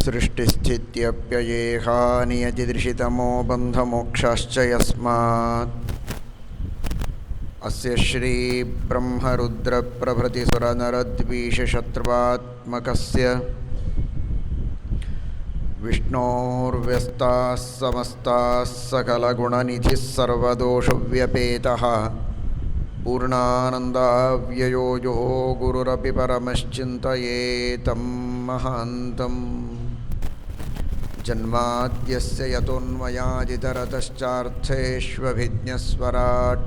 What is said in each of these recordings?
सृष्टिस्थित्यप्ययेहा नियतिदृशितमो बन्धमोक्षाश्च यस्मात् अस्य श्रीब्रह्मरुद्रप्रभृतिसुरनरद्वीषशत्रुवात्मकस्य विष्णोर्व्यस्ताः समस्ताः सकलगुणनिधिः सर्वदोषव्यपेतः पूर्णानन्दाव्ययो यो गुरुरपि परमश्चिन्तयेतं महान्तम् जन्माद्यस्य यतोऽन्वयादितरतश्चार्थेष्वभिज्ञस्वराट्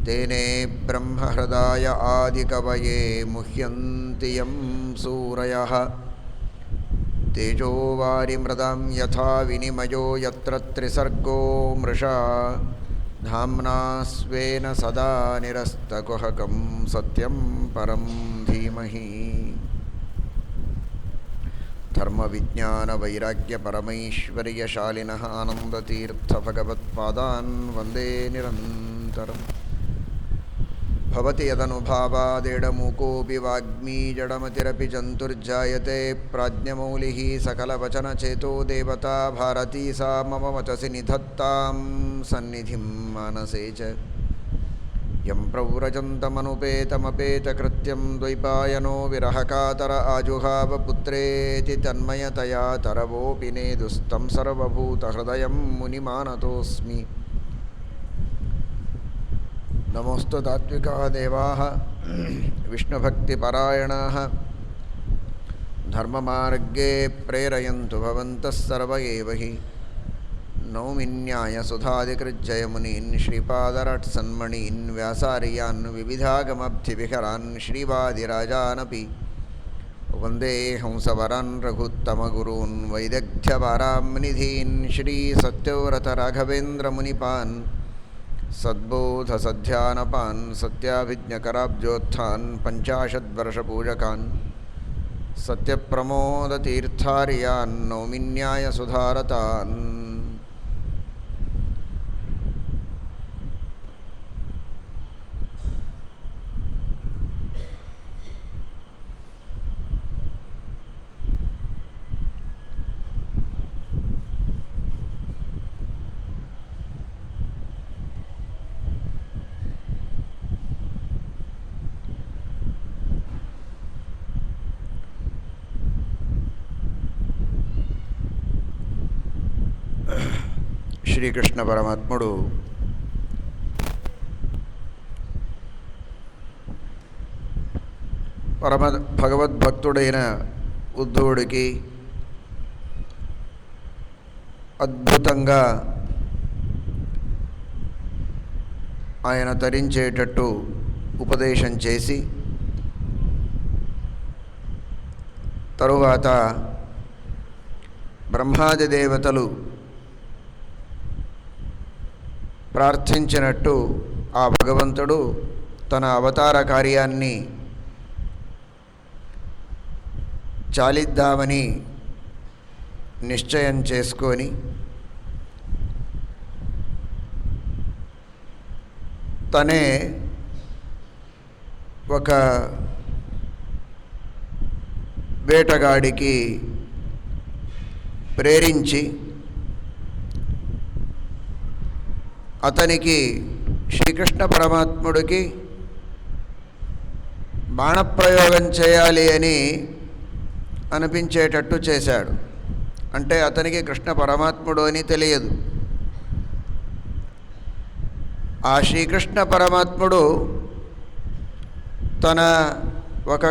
तेने ब्रह्महृदाय आदिकवये मुह्यन्ति यं सूरयः तेजोवारिमृदां यथा विनिमयो यत्र त्रिसर्गो मृषा धाम्ना स्वेन सदा निरस्तकुहकं सत्यं परं धीमहि धर्मविज्ञानवैराग्यपरमैश्वर्यशालिनः आनन्दतीर्थभगवत्पादान् वन्दे निरन्तरम् भवति यदनुभावादेडमूकोऽपि वाग्मी जडमतिरपि जन्तुर्जायते प्राज्ञमौलिः सकलवचनचेतो देवता भारती सा मम वचसि निधत्तां सन्निधिं मानसे च यं प्रव्रजन्तमनुपेतमपेतकृत्यं द्वैपायनो विरहकातर आजुहाव पुत्रेति तन्मयतया तरवोऽपि नेदुस्तं सर्वभूतहृदयं मुनिमानतोऽस्मि नमोस्तु तात्विका देवाः विष्णुभक्तिपरायणाः धर्ममार्गे प्रेरयन्तु भवन्तः सर्व एव हि नौमि न्यायसुधादिकृज्जयमुनीन् श्रीपादरट्सन्मणीन् व्यासार्यान् विविधागमब्धिविहरान् श्रीवादिराजानपि वन्दे हंसवरान् रघुत्तमगुरून् वैदग्ध्यवाराम्निधीन् श्रीसत्यव्रतराघवेन्द्रमुनिपान् सद्बोधसध्यानपान् सत्याभिज्ञकराब्जोत्थान् पञ्चाशद्वर्षपूजकान् सत्यप्रमोदतीर्थार्यान् नौमि न्यायसुधारतान् శ్రీకృష్ణ పరమాత్ముడు పరమ భగవద్భక్తుడైన ఉద్ధవుడికి అద్భుతంగా ఆయన తరించేటట్టు ఉపదేశం చేసి తరువాత బ్రహ్మాది దేవతలు ప్రార్థించినట్టు ఆ భగవంతుడు తన అవతార కార్యాన్ని చాలిద్దామని నిశ్చయం చేసుకొని తనే ఒక వేటగాడికి ప్రేరించి అతనికి శ్రీకృష్ణ పరమాత్ముడికి బాణప్రయోగం చేయాలి అని అనిపించేటట్టు చేశాడు. అంటే అతనికి కృష్ణ పరమాత్ముడు అని తెలియదు. ఆ శ్రీకృష్ణ పరమాత్ముడు తన ఒక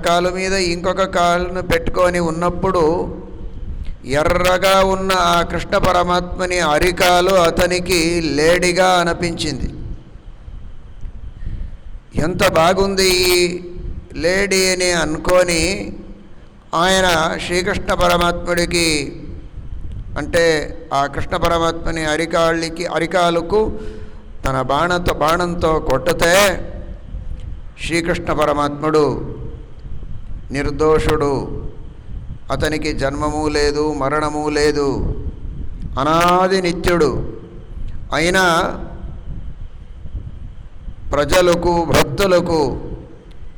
కాలు మీద ఇంకొక కాలును పెట్టుకొని ఉన్నప్పుడు ఎర్రగా ఉన్న ఆ కృష్ణ పరమాత్మని అరికాలు అతనికి లేడిగా అనిపించింది. ఎంత బాగుంది ఈ లేడీ అని అనుకొని ఆయన శ్రీకృష్ణ పరమాత్ముడికి అంటే ఆ కృష్ణ పరమాత్మని అరికాలుకు తన బాణంతో కొట్టితే శ్రీకృష్ణ పరమాత్ముడు నిర్దోషుడు, అతనికి జన్మము లేదు మరణము లేదు, అనాది నిత్యుడు. అయినా ప్రజలకు భక్తులకు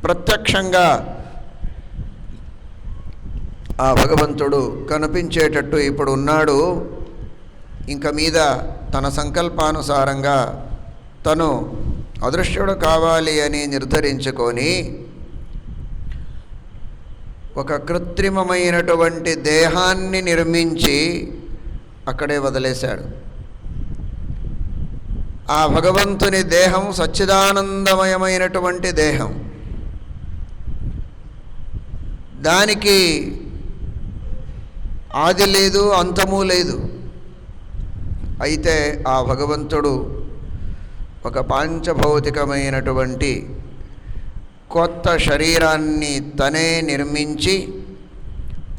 ప్రత్యక్షంగా ఆ భగవంతుడు కనిపించేటట్టు ఇప్పుడు ఉన్నాడు. ఇంక మీద తన సంకల్పానుసారంగా తను అదృశ్యుడు కావాలి అని నిర్ధారించుకొని ఒక కృత్రిమమైనటువంటి దేహాన్ని నిర్మించి అక్కడే వదిలేశాడు. ఆ భగవంతుని దేహం సచ్చిదానందమయమైనటువంటి దేహం. దానికి ఆది లేదు, అంతము లేదు. అయితే ఆ భగవంతుడు ఒక పాంచభౌతికమైనటువంటి కొత్త శరీరాన్ని తనే నిర్మించి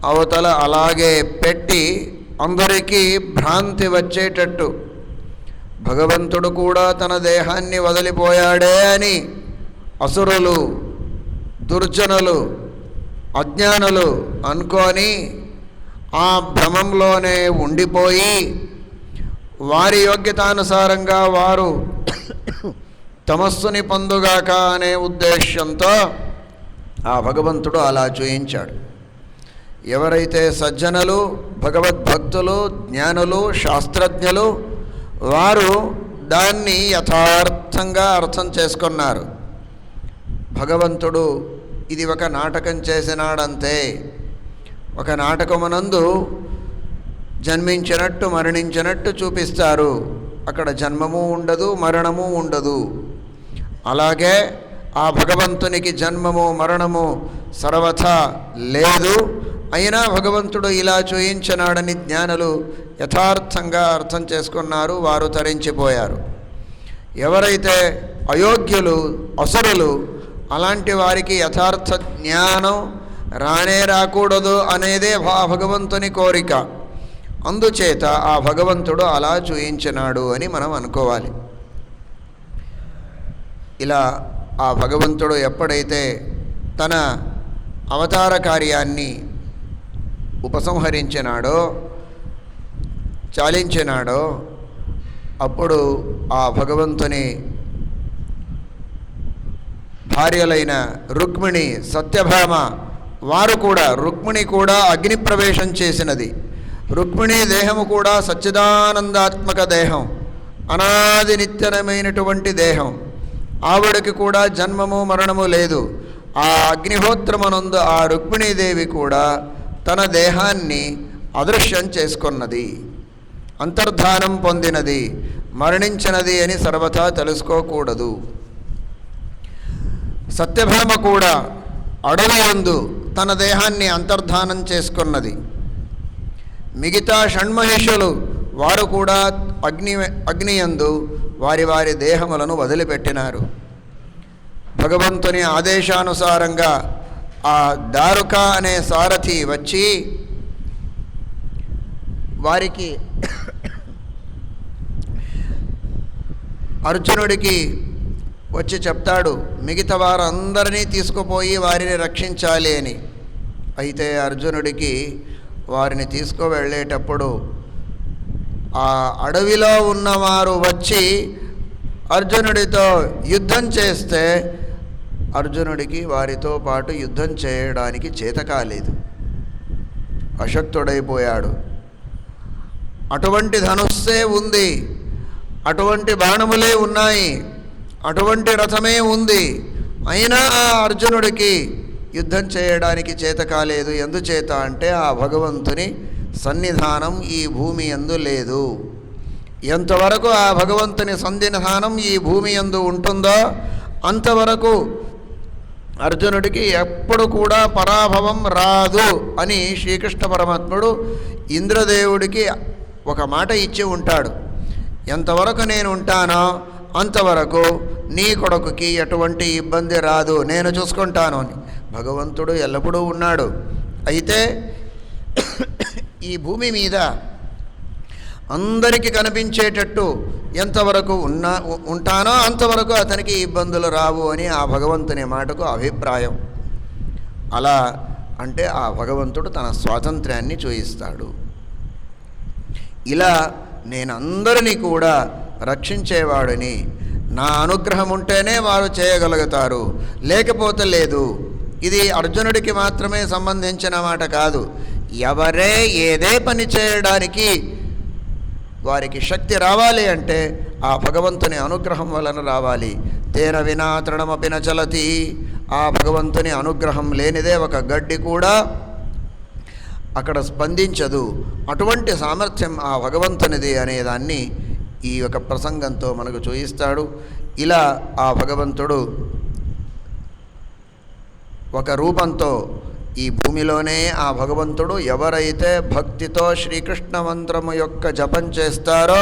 అవతల అలాగే పెట్టి అందరికీ భ్రాంతి వచ్చేటట్టు భగవంతుడు కూడా తన దేహాన్ని వదిలిపోయాడే అని అసురులు, దుర్జనులు, అజ్ఞానులు అనుకొని ఆ భ్రమంలోనే ఉండిపోయి వారి యోగ్యతానుసారంగా వారు తమస్సుని పొందుగాక అనే ఉద్దేశ్యంతో ఆ భగవంతుడు అలా చూయించాడు. ఎవరైతే సజ్జనులు, భగవద్భక్తులు, జ్ఞానులు, శాస్త్రజ్ఞులు వారు దాన్ని యథార్థంగా అర్థం చేసుకున్నారు. భగవంతుడు ఇది ఒక నాటకం చేసినాడంతే. ఒక నాటకమునందు జన్మించినట్టు మరణించినట్టు చూపిస్తారు. అక్కడ జన్మము ఉండదు, మరణము ఉండదు. అలాగే ఆ భగవంతునికి జన్మము మరణము సర్వథా లేదు. అయినా భగవంతుడు ఇలా చూయించినాడని జ్ఞానులు యథార్థంగా అర్థం చేసుకున్నారు. వారు తరించిపోయారు. ఎవరైతే అయోగ్యులు, అసురులు అలాంటి వారికి యథార్థ జ్ఞానం రానే రాకూడదు అనేదే భగవంతుని కోరిక. అందుచేత ఆ భగవంతుడు అలా చూయించినాడు అని మనం అనుకోవాలి. ఇలా ఆ భగవంతుడు ఎప్పుడైతే తన అవతార కార్యాన్ని ఉపసంహరించినాడో, చాలించినాడో, అప్పుడు ఆ భగవంతుని భార్యలైన రుక్మిణి, సత్యభామ వారు కూడా, రుక్మిణి కూడా అగ్ని ప్రవేశం చేసినది. రుక్మిణి దేహము కూడా సచ్చిదానందాత్మక దేహం, అనాది నిత్యమైనటువంటి దేహం. ఆవిడకి కూడా జన్మము మరణము లేదు. ఆ అగ్నిహోత్రమనందు ఆ రుక్మిణీదేవి కూడా తన దేహాన్ని అదృశ్యం చేసుకున్నది, అంతర్ధానం పొందినది. మరణించినది అని సర్వథా తెలుసుకోకూడదు. సత్యభామ కూడా అడవి యందు తన దేహాన్ని అంతర్ధానం చేసుకున్నది. మిగతా షణ్మహిషులు వారు కూడా అగ్నియందు వారి వారి దేహములను వదిలిపెట్టినారు. భగవంతుని ఆదేశానుసారంగా ఆ దారుక అనే సారథి వచ్చి వారికి అర్జునుడికి వచ్చి చెప్తాడు, మిగతా వారందరినీ తీసుకుపోయి వారిని రక్షించాలి అని. అయితే అర్జునుడికి వారిని తీసుకువెళ్ళేటప్పుడు ఆ అడవిలో ఉన్నవారు వచ్చి అర్జునుడితో యుద్ధం చేస్తే అర్జునుడికి వారితో పాటు యుద్ధం చేయడానికి చేత కాలేదు, అశక్తుడైపోయాడు. అటువంటి ధనుస్సే ఉంది, అటువంటి బాణములే ఉన్నాయి, అటువంటి రథమే ఉంది. అయినా ఆ అర్జునుడికి యుద్ధం చేయడానికి చేత కాలేదు. ఎందుచేత అంటే ఆ భగవంతుని సన్నిధానం ఈ భూమి యందు లేదు. ఎంతవరకు ఆ భగవంతుని సన్నిధానం ఈ భూమి యందు ఉంటుందో అంతవరకు అర్జునుడికి ఎప్పుడు కూడా పరాభవం రాదు అని శ్రీకృష్ణ పరమాత్ముడు ఇంద్రదేవుడికి ఒక మాట ఇచ్చి ఉంటాడు. ఎంతవరకు నేను ఉంటానో అంతవరకు నీ కొడుకుకి ఎటువంటి ఇబ్బంది రాదు, నేను చూసుకుంటాను అని భగవంతుడు ఎల్లప్పుడూ ఉన్నాడు. అయితే ఈ భూమి మీద అందరికీ కనిపించేటట్టు ఎంతవరకు ఉంటానో అంతవరకు అతనికి ఇబ్బందులు రావు అని ఆ భగవంతుని మాటకు అభిప్రాయం. అలా అంటే ఆ భగవంతుడు తన స్వాతంత్ర్యాన్ని చూయిస్తాడు. ఇలా నేను అందరినీ కూడా రక్షించేవాడిని, నా అనుగ్రహం ఉంటేనే వారు చేయగలుగుతారు, లేకపోతే లేదు. ఇది అర్జునుడికి మాత్రమే సంబంధించిన మాట కాదు. ఎవరే ఏదే పని చేయడానికి వారికి శక్తి రావాలి అంటే ఆ భగవంతుని అనుగ్రహం వలన రావాలి. తేన వినా తృణమపి న చలతి. ఆ భగవంతుని అనుగ్రహం లేనిదే ఒక గడ్డి కూడా అక్కడ స్పందించదు. అటువంటి సామర్థ్యం ఆ భగవంతునిది అనేదాన్ని ఈ యొక్క ప్రసంగంతో మనకు చూయిస్తాడు. ఇలా ఆ భగవంతుడు ఒక రూపంతో ఈ భూమిలోనే ఆ భగవంతుడు ఎవరైతే భక్తితో శ్రీకృష్ణ మంత్రము యొక్క జపం చేస్తారో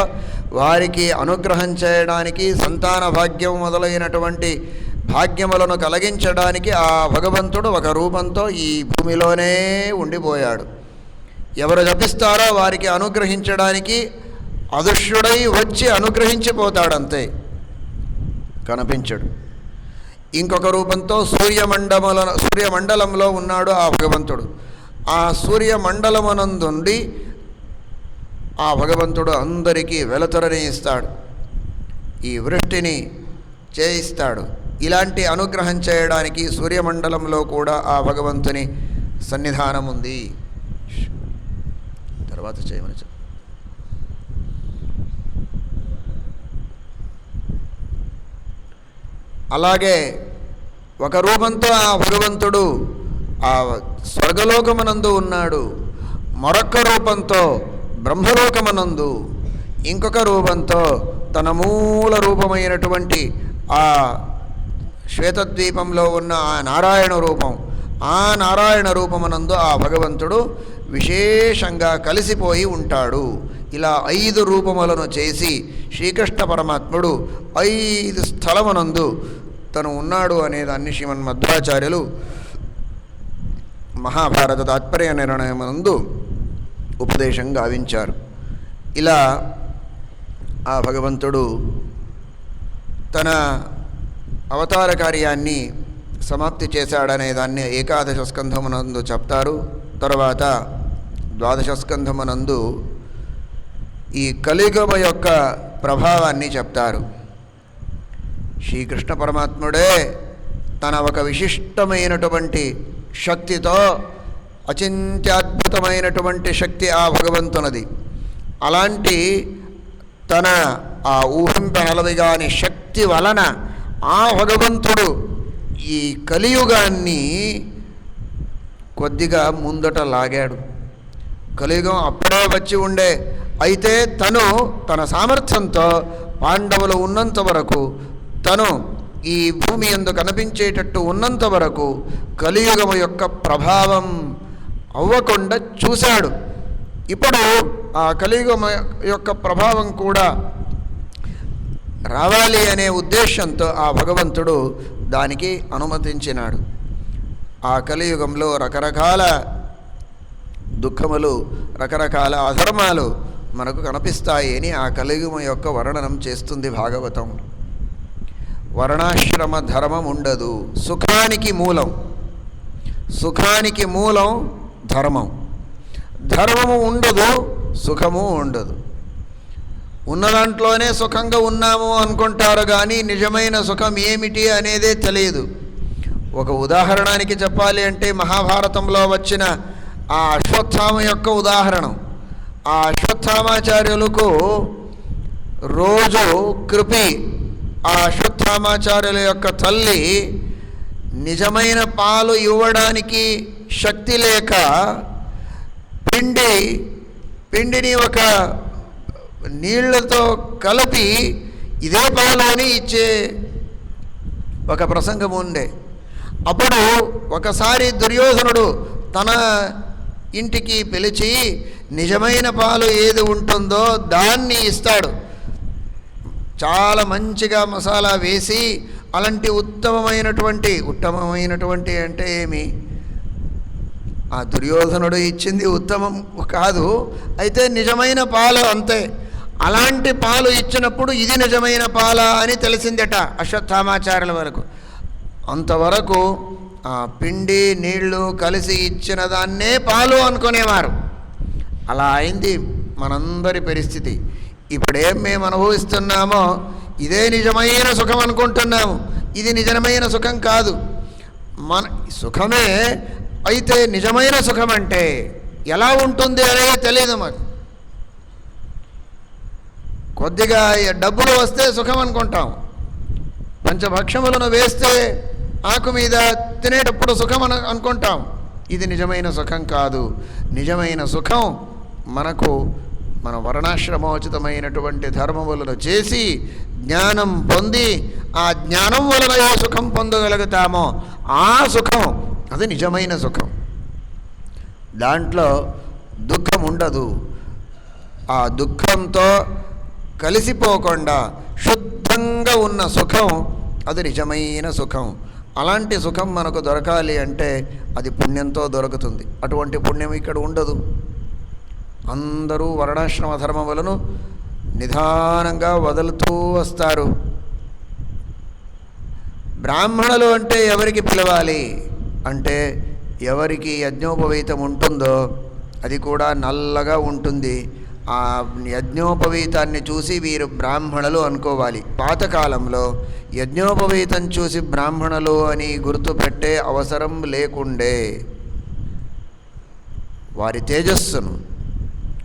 వారికి అనుగ్రహం చేయడానికి, సంతాన భాగ్యం మొదలైనటువంటి భాగ్యములను కలిగించడానికి ఆ భగవంతుడు ఒక రూపంతో ఈ భూమిలోనే ఉండిపోయాడు. ఎవరు జపిస్తారో వారికి అనుగ్రహించడానికి అదృశ్యుడై వచ్చి అనుగ్రహించిపోతాడంతే, కనిపించడు. ఇంకొక రూపంతో సూర్యమండలంలో ఉన్నాడు ఆ భగవంతుడు. ఆ సూర్యమండలమునందుండి ఆ భగవంతుడు అందరికీ వెలుతురని ఇస్తాడు, ఈ వృష్టిని చేయిస్తాడు. ఇలాంటి అనుగ్రహం చేయడానికి సూర్యమండలంలో కూడా ఆ భగవంతుని సన్నిధానం ఉంది. తర్వాత చేయమని చెప్పు. అలాగే ఒక రూపంతో ఆ భగవంతుడు ఆ స్వర్గలోకమనందు ఉన్నాడు. మరొక రూపంతో బ్రహ్మలోకమనందు, ఇంకొక రూపంతో తన మూల రూపమైనటువంటి ఆ శ్వేతద్వీపంలో ఉన్న ఆ నారాయణ రూపం, ఆ నారాయణ రూపమనందు ఆ భగవంతుడు విశేషంగా కలిసిపోయి ఉంటాడు. ఇలా 5 రూపములను చేసి శ్రీకృష్ణ పరమాత్ముడు 5 స్థలమునందు తను ఉన్నాడు అనేదాన్ని శ్రీమన్మధ్వాచార్యులు మహాభారత తాత్పర్య నిర్ణయమునందు ఉపదేశం గావించారు. ఇలా ఆ భగవంతుడు తన అవతార కార్యాన్ని సమాప్తి చేశాడనే దాన్ని ఏకాదశ స్కంధమునందు చెప్తారు. తర్వాత ద్వాదశ స్కంధమునందు ఈ కలియుగము యొక్క ప్రభావాన్ని చెప్తారు. శ్రీకృష్ణ పరమాత్ముడే తన ఒక విశిష్టమైనటువంటి శక్తితో, అచింత్యాద్భుతమైనటువంటి శక్తి ఆ భగవంతునది, అలాంటి తన ఆ ఊహింపనలవిగాని శక్తి వలన ఆ భగవంతుడు ఈ కలియుగాన్ని కొద్దిగా ముందట లాగాడు. కలియుగం అప్పుడే వచ్చి ఉండే, అయితే తను తన సామర్థ్యంతో పాండవులు ఉన్నంత వరకు, తను ఈ భూమి యందు కనిపించేటట్టు ఉన్నంత వరకు కలియుగము యొక్క ప్రభావం అవ్వకుండా చూశాడు. ఇప్పుడు ఆ కలియుగం యొక్క ప్రభావం కూడా రావాలి అనే ఉద్దేశంతో ఆ భగవంతుడు దానికి అనుమతించినాడు. ఆ కలియుగంలో రకరకాల దుఃఖములు, రకరకాల అధర్మాలు మనకు కనిపిస్తాయి అని ఆ కలియుగం యొక్క వర్ణనం చేస్తుంది భాగవతం. వర్ణాశ్రమ ధర్మం ఉండదు. సుఖానికి మూలం ధర్మం. ధర్మము ఉండదు, సుఖము ఉండదు. ఉన్న దాంట్లోనే సుఖంగా ఉన్నాము అనుకుంటారు కానీ నిజమైన సుఖం ఏమిటి అనేదే తెలియదు. ఒక ఉదాహరణానికి చెప్పాలి అంటే మహాభారతంలో వచ్చిన ఆ అశ్వత్థామ యొక్క ఉదాహరణం. ఆ అశ్వత్థామాచార్యులకు రోజు కృపి, ఆ అశ్వత్థామాచార్యుల యొక్క తల్లి నిజమైన పాలు ఇవ్వడానికి శక్తి లేక పిండిని ఒక నీళ్లతో కలిపి ఇదే పాలు అని ఇచ్చే ఒక ప్రసంగం ఉండే. అప్పుడు ఒకసారి దుర్యోధనుడు తన ఇంటికి పిలిచి నిజమైన పాలు ఏది ఉంటుందో దాన్ని ఇస్తాడు. చాలా మంచిగా మసాలా వేసి అలాంటి ఉత్తమమైనటువంటి అంటే ఏమి, ఆ దుర్యోధనుడు ఇచ్చింది ఉత్తమం కాదు, అయితే నిజమైన పాలు అంతే. అలాంటి పాలు ఇచ్చినప్పుడు ఇది నిజమైన పాల అని తెలిసిందట అశ్వత్థామాచార్యుల వరకు. అంతవరకు ఆ పిండి నీళ్లు కలిసి ఇచ్చిన దాన్నే పాలు అనుకునేవారు. అలా అయింది మనందరి పరిస్థితి. ఇప్పుడేం మేము అనుభవిస్తున్నామో ఇదే నిజమైన సుఖం అనుకుంటున్నాము. ఇది నిజమైన సుఖం కాదు, మన సుఖమే. అయితే నిజమైన సుఖం అంటే ఎలా ఉంటుంది అనేది తెలియదు మాకు. కొద్దిగా డబ్బులు వస్తే సుఖం అనుకుంటాం, పంచభక్షములను వేస్తే ఆకు మీద తినేటప్పుడు సుఖం అనుకుంటాం. ఇది నిజమైన సుఖం కాదు. నిజమైన సుఖం మనకు మన వర్ణాశ్రమోచితమైనటువంటి ధర్మములను చేసి జ్ఞానం పొంది ఆ జ్ఞానం వలన ఏ సుఖం పొందగలుగుతామో ఆ సుఖం, అది నిజమైన సుఖం. దాంట్లో దుఃఖం ఉండదు. ఆ దుఃఖంతో కలిసిపోకుండా శుద్ధంగా ఉన్న సుఖం, అది నిజమైన సుఖం. అలాంటి సుఖం మనకు దొరకాలి అంటే అది పుణ్యంతో దొరుకుతుంది. అటువంటి పుణ్యం ఇక్కడ ఉండదు. అందరూ వర్ణాశ్రమ ధర్మములను నిదానంగా వదులుతూ వస్తారు. బ్రాహ్మణులు అంటే ఎవరికి పిలవాలి అంటే, ఎవరికి యజ్ఞోపవీతం ఉంటుందో అది కూడా నల్లగా ఉంటుంది. ఆ యజ్ఞోపవీతాన్ని చూసి వీరు బ్రాహ్మణులు అనుకోవాలి. పాతకాలంలో యజ్ఞోపవీతం చూసి బ్రాహ్మణులు అని గుర్తుపెట్టే అవసరం లేకుండే. వారి తేజస్సును,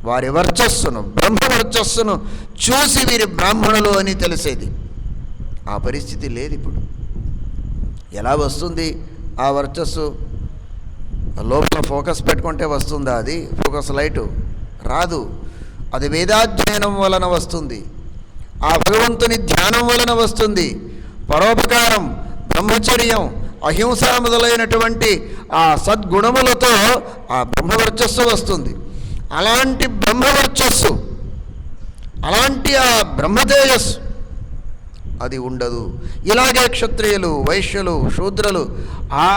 వారి వర్చస్సును, బ్రహ్మవర్చస్సును చూసి వీరి బ్రాహ్మణులు అని తెలిసేది. ఆ పరిస్థితి లేదు ఇప్పుడు. ఎలా వస్తుంది ఆ వర్చస్సు? లోపల ఫోకస్ పెట్టుకుంటే వస్తుందా? అది ఫోకస్ లైటు రాదు. అది వేదాధ్యయనం వలన వస్తుంది, ఆ భగవంతుని ధ్యానం వలన వస్తుంది. పరోపకారం, బ్రహ్మచర్యం, అహింస మొదలైనటువంటి ఆ సద్గుణములతో ఆ బ్రహ్మవర్చస్సు వస్తుంది. అలాంటి బ్రహ్మవర్చస్సు, అలాంటి ఆ బ్రహ్మతేజస్సు అది ఉండదు. ఇలాగే క్షత్రియులు, వైశ్యులు, శూద్రులు ఆ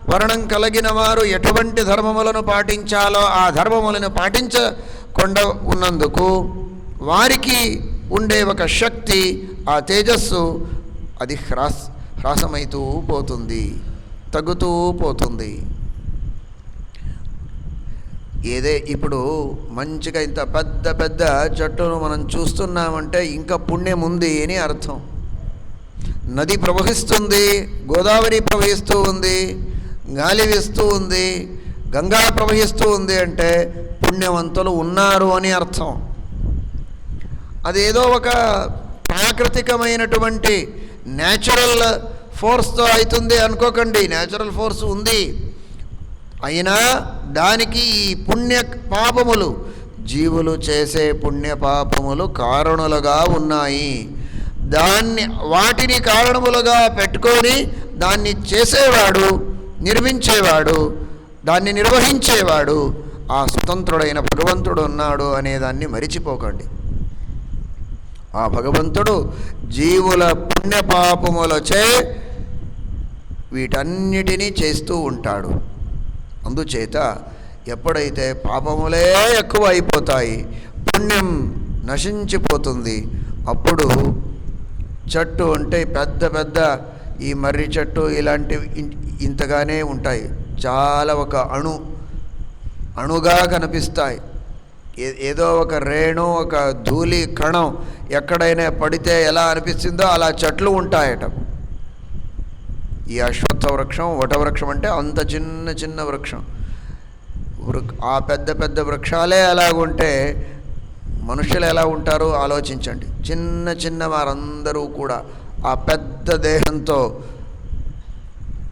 వర్ణం కలిగిన వారు ఎటువంటి ధర్మములను పాటించాలో ఆ ధర్మములను పాటించకుండా ఉన్నందుకు వారికి ఉండే ఒక శక్తి, ఆ తేజస్సు అది హ్రాసమైతూ పోతుంది, తగ్గుతూ పోతుంది. ఏదే ఇప్పుడు మంచిగా ఇంత పెద్ద పెద్ద చెట్టును మనం చూస్తున్నామంటే ఇంకా పుణ్యం ఉంది అని అర్థం. నది ప్రవహిస్తుంది, గోదావరి ప్రవహిస్తూ ఉంది, గాలి వీస్తూ ఉంది, గంగా ప్రవహిస్తూ ఉంది అంటే పుణ్యవంతులు ఉన్నారు అని అర్థం. అదేదో ఒక ప్రాకృతికమైనటువంటి న్యాచురల్ ఫోర్స్తో అవుతుంది అనుకోకండి. న్యాచురల్ ఫోర్స్ ఉంది, అయినా దానికి ఈ పుణ్య పాపములు, జీవులు చేసే పుణ్య పాపములు కారణులుగా ఉన్నాయి. వాటిని కారణములుగా పెట్టుకొని దాన్ని చేసేవాడు, నిర్మించేవాడు, దాన్ని నిర్వహించేవాడు ఆ స్వతంత్రుడైన భగవంతుడు ఉన్నాడు అనేదాన్ని మరిచిపోకండి. ఆ భగవంతుడు జీవుల పుణ్యపాపములచే వీటన్నిటినీ చేస్తూ ఉంటాడు. అందుచేత ఎప్పుడైతే పాపములే ఎక్కువ అయిపోతాయి, పుణ్యం నశించిపోతుంది, అప్పుడు చెట్టు అంటే పెద్ద పెద్ద ఈ మర్రి చెట్టు ఇలాంటివి ఇంతగానే ఉంటాయి, చాలా ఒక అణుగా కనిపిస్తాయి. ఏదో ఒక రేణు, ఒక ధూళి కణం ఎక్కడైనా పడితే ఎలా అనిపిస్తుందో అలా చెట్లు ఉంటాయట. ఈ అశ్వత్థ వృక్షం, వటవృక్షం అంటే అంత చిన్న చిన్న వృక్షం. ఆ పెద్ద పెద్ద వృక్షాలే అలాగుంటే మనుషులు ఎలా ఉంటారో ఆలోచించండి. చిన్న చిన్న వారందరూ కూడా ఆ పెద్ద దేహంతో,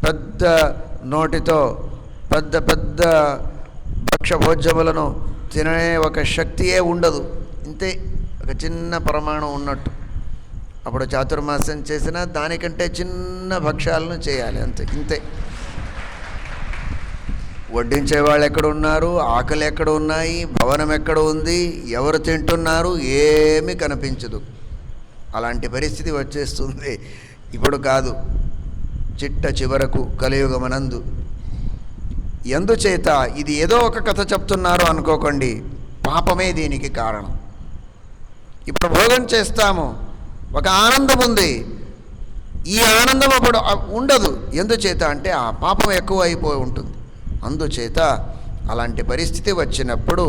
పెద్ద నోటితో, పెద్ద పెద్ద భక్ష్యభోజ్యములను తినే ఒక శక్తియే ఉండదు. ఇంతే, ఒక చిన్న ప్రమాణం ఉన్నట్టు. అప్పుడు చాతుర్మాస్యం చేసినా దానికంటే చిన్న భక్ష్యాలను చేయాలి, అంతే, ఇంతే. వడ్డించే వాళ్ళు ఎక్కడ ఉన్నారు, ఆకలి ఎక్కడ ఉన్నాయి, భవనం ఎక్కడ ఉంది, ఎవరు తింటున్నారు, ఏమీ కనిపించదు. అలాంటి పరిస్థితి వచ్చేస్తుంది. ఇప్పుడు కాదు, చిట్ట చివరకు కలియుగమనందు. ఎందుచేత ఇది ఏదో ఒక కథ చెప్తున్నారు అనుకోకండి, పాపమే దీనికి కారణం. ఇప్పుడు భోగం చేస్తాము, ఒక ఆనందం ఉంది, ఈ ఆనందం అప్పుడు ఉండదు. ఎందుచేత అంటే ఆ పాపం ఎక్కువ అయిపోయి ఉంటుంది. అందుచేత అలాంటి పరిస్థితి వచ్చినప్పుడు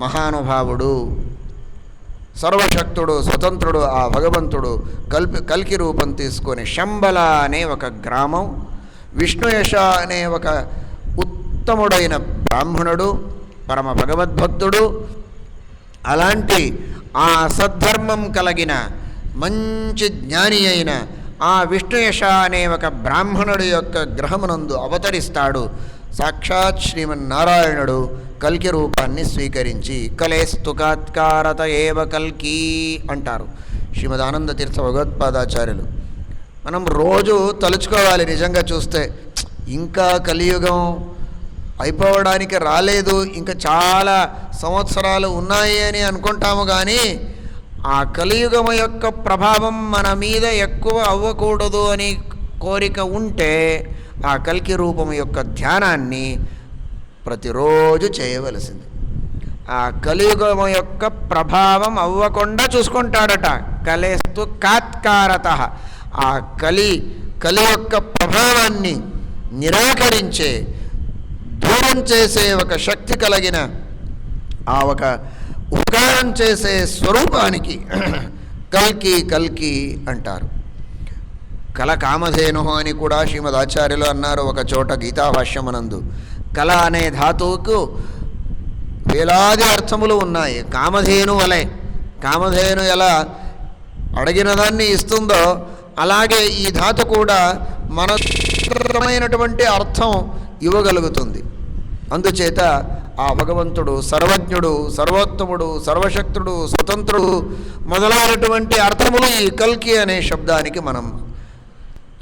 మహానుభావుడు, సర్వశక్తుడు, స్వతంత్రుడు ఆ భగవంతుడు కల్కి రూపం తీసుకొని శంబల అనే ఒక గ్రామం, విష్ణుయశ అనే ఒక ఉత్తముడైన బ్రాహ్మణుడు, పరమ భగవద్భక్తుడు, అలాంటి ఆ సద్ధర్మం కలిగిన మంచి జ్ఞాని అయిన ఆ విష్ణుయశ అనే ఒక బ్రాహ్మణుడి యొక్క గ్రహమునందు అవతరిస్తాడు. సాక్షాత్ శ్రీమన్నారాయణుడు కల్కి రూపాన్ని స్వీకరించి, కలేస్తుకాత్కారత ఏవ కల్కి అంటారు శ్రీమదానంద తీర్థ భగవత్పాదాచార్యులు. మనం రోజు తలుచుకోవాలి. నిజంగా చూస్తే ఇంకా కలియుగం అయిపోవడానికి రాలేదు, ఇంకా చాలా సంవత్సరాలు ఉన్నాయి అని అనుకుంటాము. కానీ ఆ కలియుగము యొక్క ప్రభావం మన మీద ఎక్కువ అవ్వకూడదు అని కోరిక ఉంటే ఆ కల్కి రూపము యొక్క ధ్యానాన్ని ప్రతిరోజు చేయవలసింది. ఆ కలియుగము యొక్క ప్రభావం అవ్వకుండా చూసుకుంటాడట. కలేస్తు కాత్కారత, ఆ కలి యొక్క ప్రభావాన్ని నిరాకరించే, దూరం చేసే ఒక శక్తి కలిగిన ఆ ఒక ఉపకారం చేసే స్వరూపానికి కల్కి అంటారు. కల కామధేను అని కూడా శ్రీమద్ ఆచార్యులు అన్నారు ఒక చోట గీతాభాష్యమునందు. కల అనే ధాతువుకు వేలాది అర్థములు ఉన్నాయి. కామధేను వలె, కామధేను ఎలా అడిగిన దాన్ని ఇస్తుందో అలాగే ఈ ధాతు కూడా మనమైనటువంటి అర్థం ఇవ్వగలుగుతుంది. అందుచేత ఆ భగవంతుడు సర్వజ్ఞుడు, సర్వోత్తముడు, సర్వశక్తుడు, స్వతంత్రుడు మొదలైనటువంటి అర్థములు ఈ కల్కి అనే శబ్దానికి మనం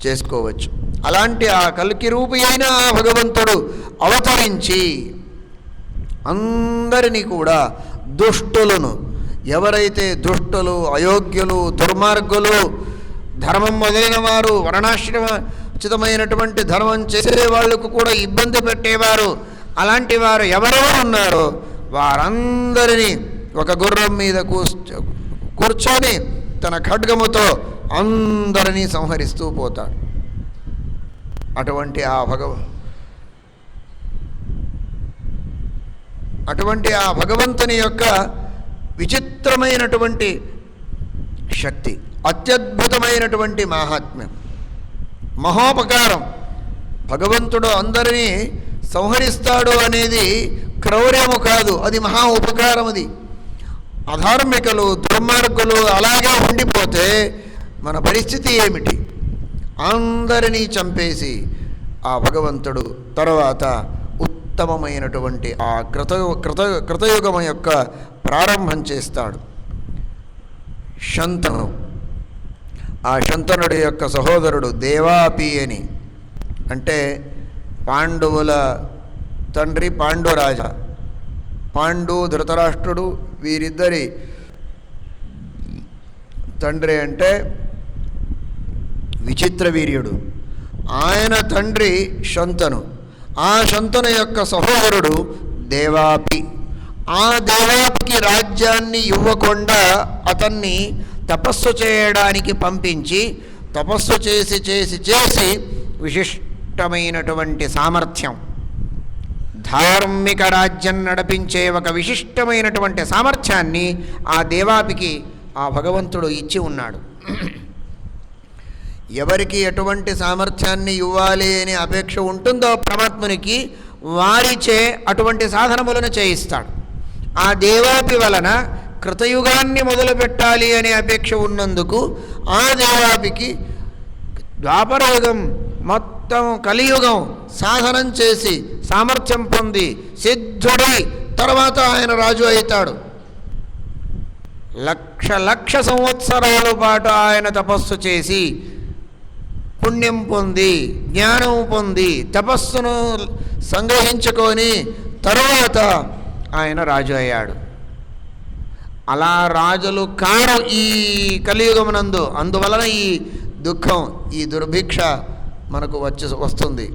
చేసుకోవచ్చు. అలాంటి ఆ కల్కి రూపి అయిన ఆ భగవంతుడు అవతరించి అందరినీ కూడా, దుష్టులను, ఎవరైతే దుష్టులు, అయోగ్యులు, దుర్మార్గులు, ధర్మం మొదలైన వారు, వర్ణాశ్రమోచితమైనటువంటి ధర్మం చేసే వాళ్లకు కూడా ఇబ్బంది పెట్టేవారు, అలాంటి వారు ఎవరెవరు ఉన్నారో వారందరినీ ఒక గుర్రం మీద కూర్చొని తన ఖడ్గముతో అందరినీ సంహరిస్తూ పోతాడు. అటువంటి ఆ భగవంతుని యొక్క విచిత్రమైనటువంటి శక్తి, అత్యద్భుతమైనటువంటి మాహాత్మ్యం, మహోపకారం. భగవంతుడు అందరినీ సంహరిస్తాడు అనేది క్రౌర్యము కాదు, అది మహా ఉపకారం. అది అధార్మికులు, దుర్మార్గులు అలాగే ఉండిపోతే మన పరిస్థితి ఏమిటి? అందరినీ చంపేసి ఆ భగవంతుడు తర్వాత ఉత్తమమైనటువంటి ఆ కృతయుగము యొక్క ప్రారంభం చేస్తాడు. శంతను, ఆ శంతనుడి యొక్క సహోదరుడు దేవాపి అని, అంటే పాండవుల తండ్రి పాండురాజ. పాండు, ధృతరాష్ట్రుడు వీరిద్దరి తండ్రి అంటే విచిత్ర వీర్యుడు. ఆయన తండ్రి శంతను. ఆ శంతను యొక్క సహోదరుడు దేవాపి. ఆ దేవాపికి రాజ్యాన్ని ఇవ్వకుండా అతన్ని తపస్సు చేయడానికి పంపించి, తపస్సు చేసి విశిష్టమైనటువంటి సామర్థ్యం, ధార్మిక రాజ్యం నడిపించే ఒక విశిష్టమైనటువంటి సామర్థ్యాన్ని ఆ దేవాపికి ఆ భగవంతుడు ఇచ్చి ఉన్నాడు. ఎవరికి ఎటువంటి సామర్థ్యాన్ని ఇవ్వాలి అనే అపేక్ష ఉంటుందో పరమాత్మునికి, వారిచే అటువంటి సాధనములను చేయిస్తాడు. ఆ దేవాపి వలన కృతయుగాన్ని మొదలుపెట్టాలి అనే అపేక్ష ఉన్నందుకు ఆ దేవాపికి ద్వాపరయుగం మొత్తం కలియుగం సాధనం చేసి సామర్థ్యం పొంది సిద్ధుడై తర్వాత ఆయన రాజు అవుతాడు. లక్ష సంవత్సరాల పాటు ఆయన తపస్సు చేసి పుణ్యం పొంది, జ్ఞానం పొంది, తపస్సును సంగ్రహించుకొని తరువాత ఆయన రాజు అయ్యాడు. అలా రాజులు కారు ఈ కలియుగమునందు. అందువలన ఈ దుఃఖం, ఈ దుర్భిక్ష మనకు వస్తుంది.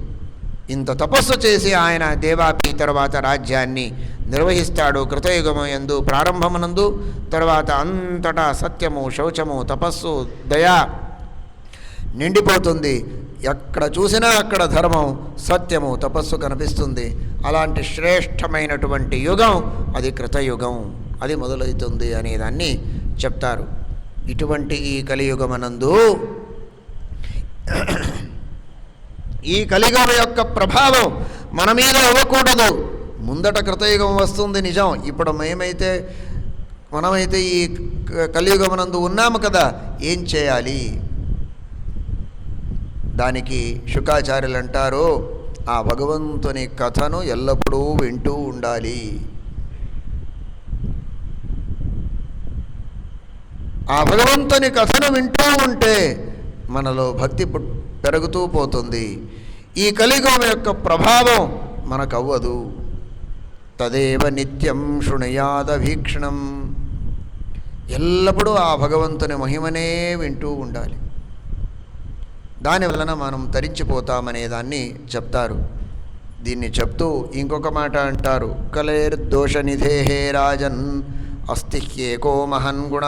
ఇంత తపస్సు చేసి ఆయన దేవాపి తర్వాత రాజ్యాన్ని నిర్వహిస్తాడు. కృతయుగము యందు ప్రారంభమునందు, తర్వాత అంతటా సత్యము, శౌచము, తపస్సు, దయా నిండిపోతుంది. ఎక్కడ చూసినా అక్కడ ధర్మం, సత్యము, తపస్సు కనిపిస్తుంది. అలాంటి శ్రేష్టమైనటువంటి యుగం అది కృతయుగం, అది మొదలవుతుంది అనేదాన్ని చెప్తారు. ఇటువంటి ఈ కలియుగమనందు ఈ కలియుగం యొక్క ప్రభావం మన మీద అవ్వకూడదు. ముందట కృతయుగం వస్తుంది నిజం. ఇప్పుడు మనమైతే ఈ కలియుగమనందు ఉన్నాము కదా, ఏం చేయాలి? దానికి శుకాచార్యులు అంటారు, ఆ భగవంతుని కథను ఎల్లప్పుడూ వింటూ ఉండాలి. ఆ భగవంతుని కథను వింటూ ఉంటే మనలో భక్తి పెరుగుతూ పోతుంది. ఈ కలియుగం యొక్క ప్రభావం మనకవ్వదు. తదేవ నిత్యం శృణుయాదభీక్షణం. ఎల్లప్పుడూ ఆ భగవంతుని మహిమనే వింటూ ఉండాలి. దాని వలన మనం తరించిపోతామనే దాన్ని చెప్తారు. దీన్ని చెప్తూ ఇంకొక మాట అంటారు, కలేర్దోషనిధేహే రాజన్ అస్తిహ్యేకో మహన్ గుణ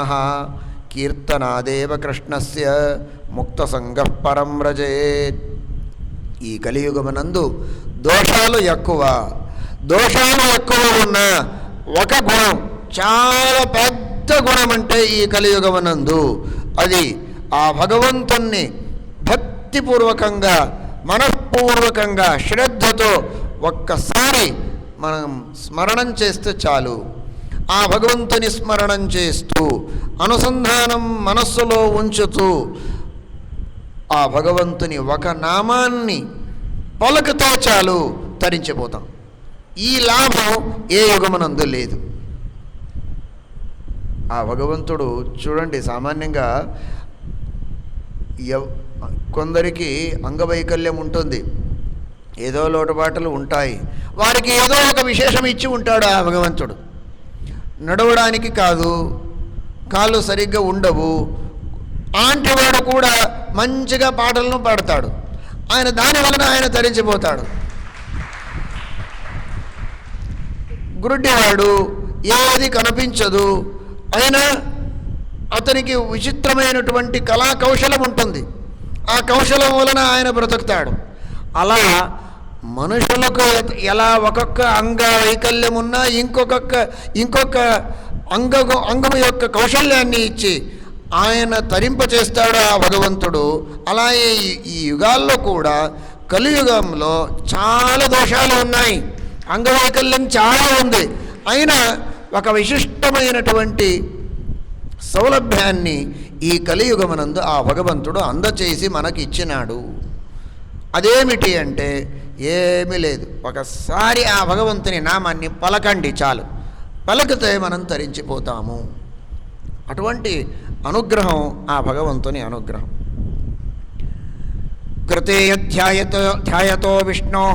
కీర్తనాదేవ కృష్ణస్య ముక్తసంగః పరం వ్రజేత్. ఈ కలియుగమనందు దోషాలు ఎక్కువ ఉన్న ఒక గుణం, చాలా పెద్ద గుణం అంటే ఈ కలియుగమనందు అది ఆ భగవంతుణ్ణి భక్తిపూర్వకంగా మనఃపూర్వకంగా శ్రద్ధతో ఒక్కసారి మనం స్మరణం చేస్తే చాలు. ఆ భగవంతుని స్మరణం చేస్తూ అనుసంధానం మనస్సులో ఉంచుతూ ఆ భగవంతుని ఒక నామాన్ని పలుకుతే చాలు, తరించిపోతాం. ఈ లాభం ఏ యుగమునందు లేదు. ఆ భగవంతుడు చూడండి, సామాన్యంగా కొందరికి అంగవైకల్యం ఉంటుంది, ఏదో లోటుపాట్లు ఉంటాయి, వారికి ఏదో ఒక విశేషం ఇచ్చి ఉంటాడు ఆ భగవంతుడు. నడవడానికి కాదు, కాళ్ళు సరిగ్గా ఉండవు, అలాంటి వాడు కూడా మంచిగా పాటలను పాడతాడు. దాని వలన ఆయన తరించిపోతాడు. గురుడివాడు ఏది కనిపించదు, అయినా అతనికి విచిత్రమైనటువంటి కళా కౌశలం ఉంటుంది. ఆ కౌశలం వలన ఆయన బ్రతుకుతాడు. అలా మనుషులకు ఎలా ఒక్కొక్క అంగ వైకల్యం ఉన్నా ఇంకొక అంగము యొక్క కౌశల్యాన్ని ఇచ్చి ఆయన తరింపచేస్తాడు ఆ భగవంతుడు. అలాగే ఈ యుగాల్లో కూడా కలియుగంలో చాలా దోషాలు ఉన్నాయి, అంగవైకల్యం చాలా ఉంది, అయినా ఒక విశిష్టమైనటువంటి సౌలభ్యాన్ని ఈ కలియుగమనందు ఆ భగవంతుడు అందచేసి మనకి ఇచ్చినాడు. అదేమిటి అంటే ఏమీ లేదు, ఒకసారి ఆ భగవంతుని నామాన్ని పలకండి చాలు, పలకితే మనం తరించిపోతాము. అటువంటి అనుగ్రహం ఆ భగవంతుని అనుగ్రహం. కృతే ధ్యాయతో విష్ణో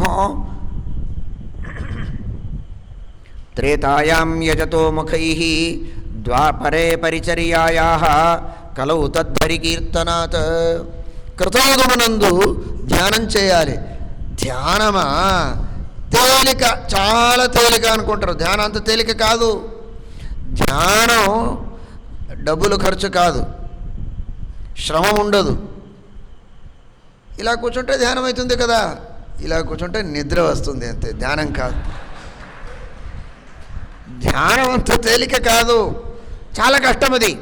త్రేతాయాం యజతో ముఖైః ద్వాపరే పరిచర్యాయాః కలౌ తద్ధరి కీర్తనాత్. కృతయుగమునందు ధ్యానం చేయాలి. ధ్యానమా తేలిక, చాలా తేలిక అనుకుంటారు. ధ్యానం అంత తేలిక కాదు. ధ్యానం డబ్బులు ఖర్చు కాదు, శ్రమ ఉండదు. ఇలా కూర్చుంటే ధ్యానం అవుతుంది కదా, ఇలా కూర్చుంటే నిద్ర వస్తుంది అంతే, ధ్యానం కాదు. ధ్యానం అంత తేలిక కాదు, చాలా కష్టం. అది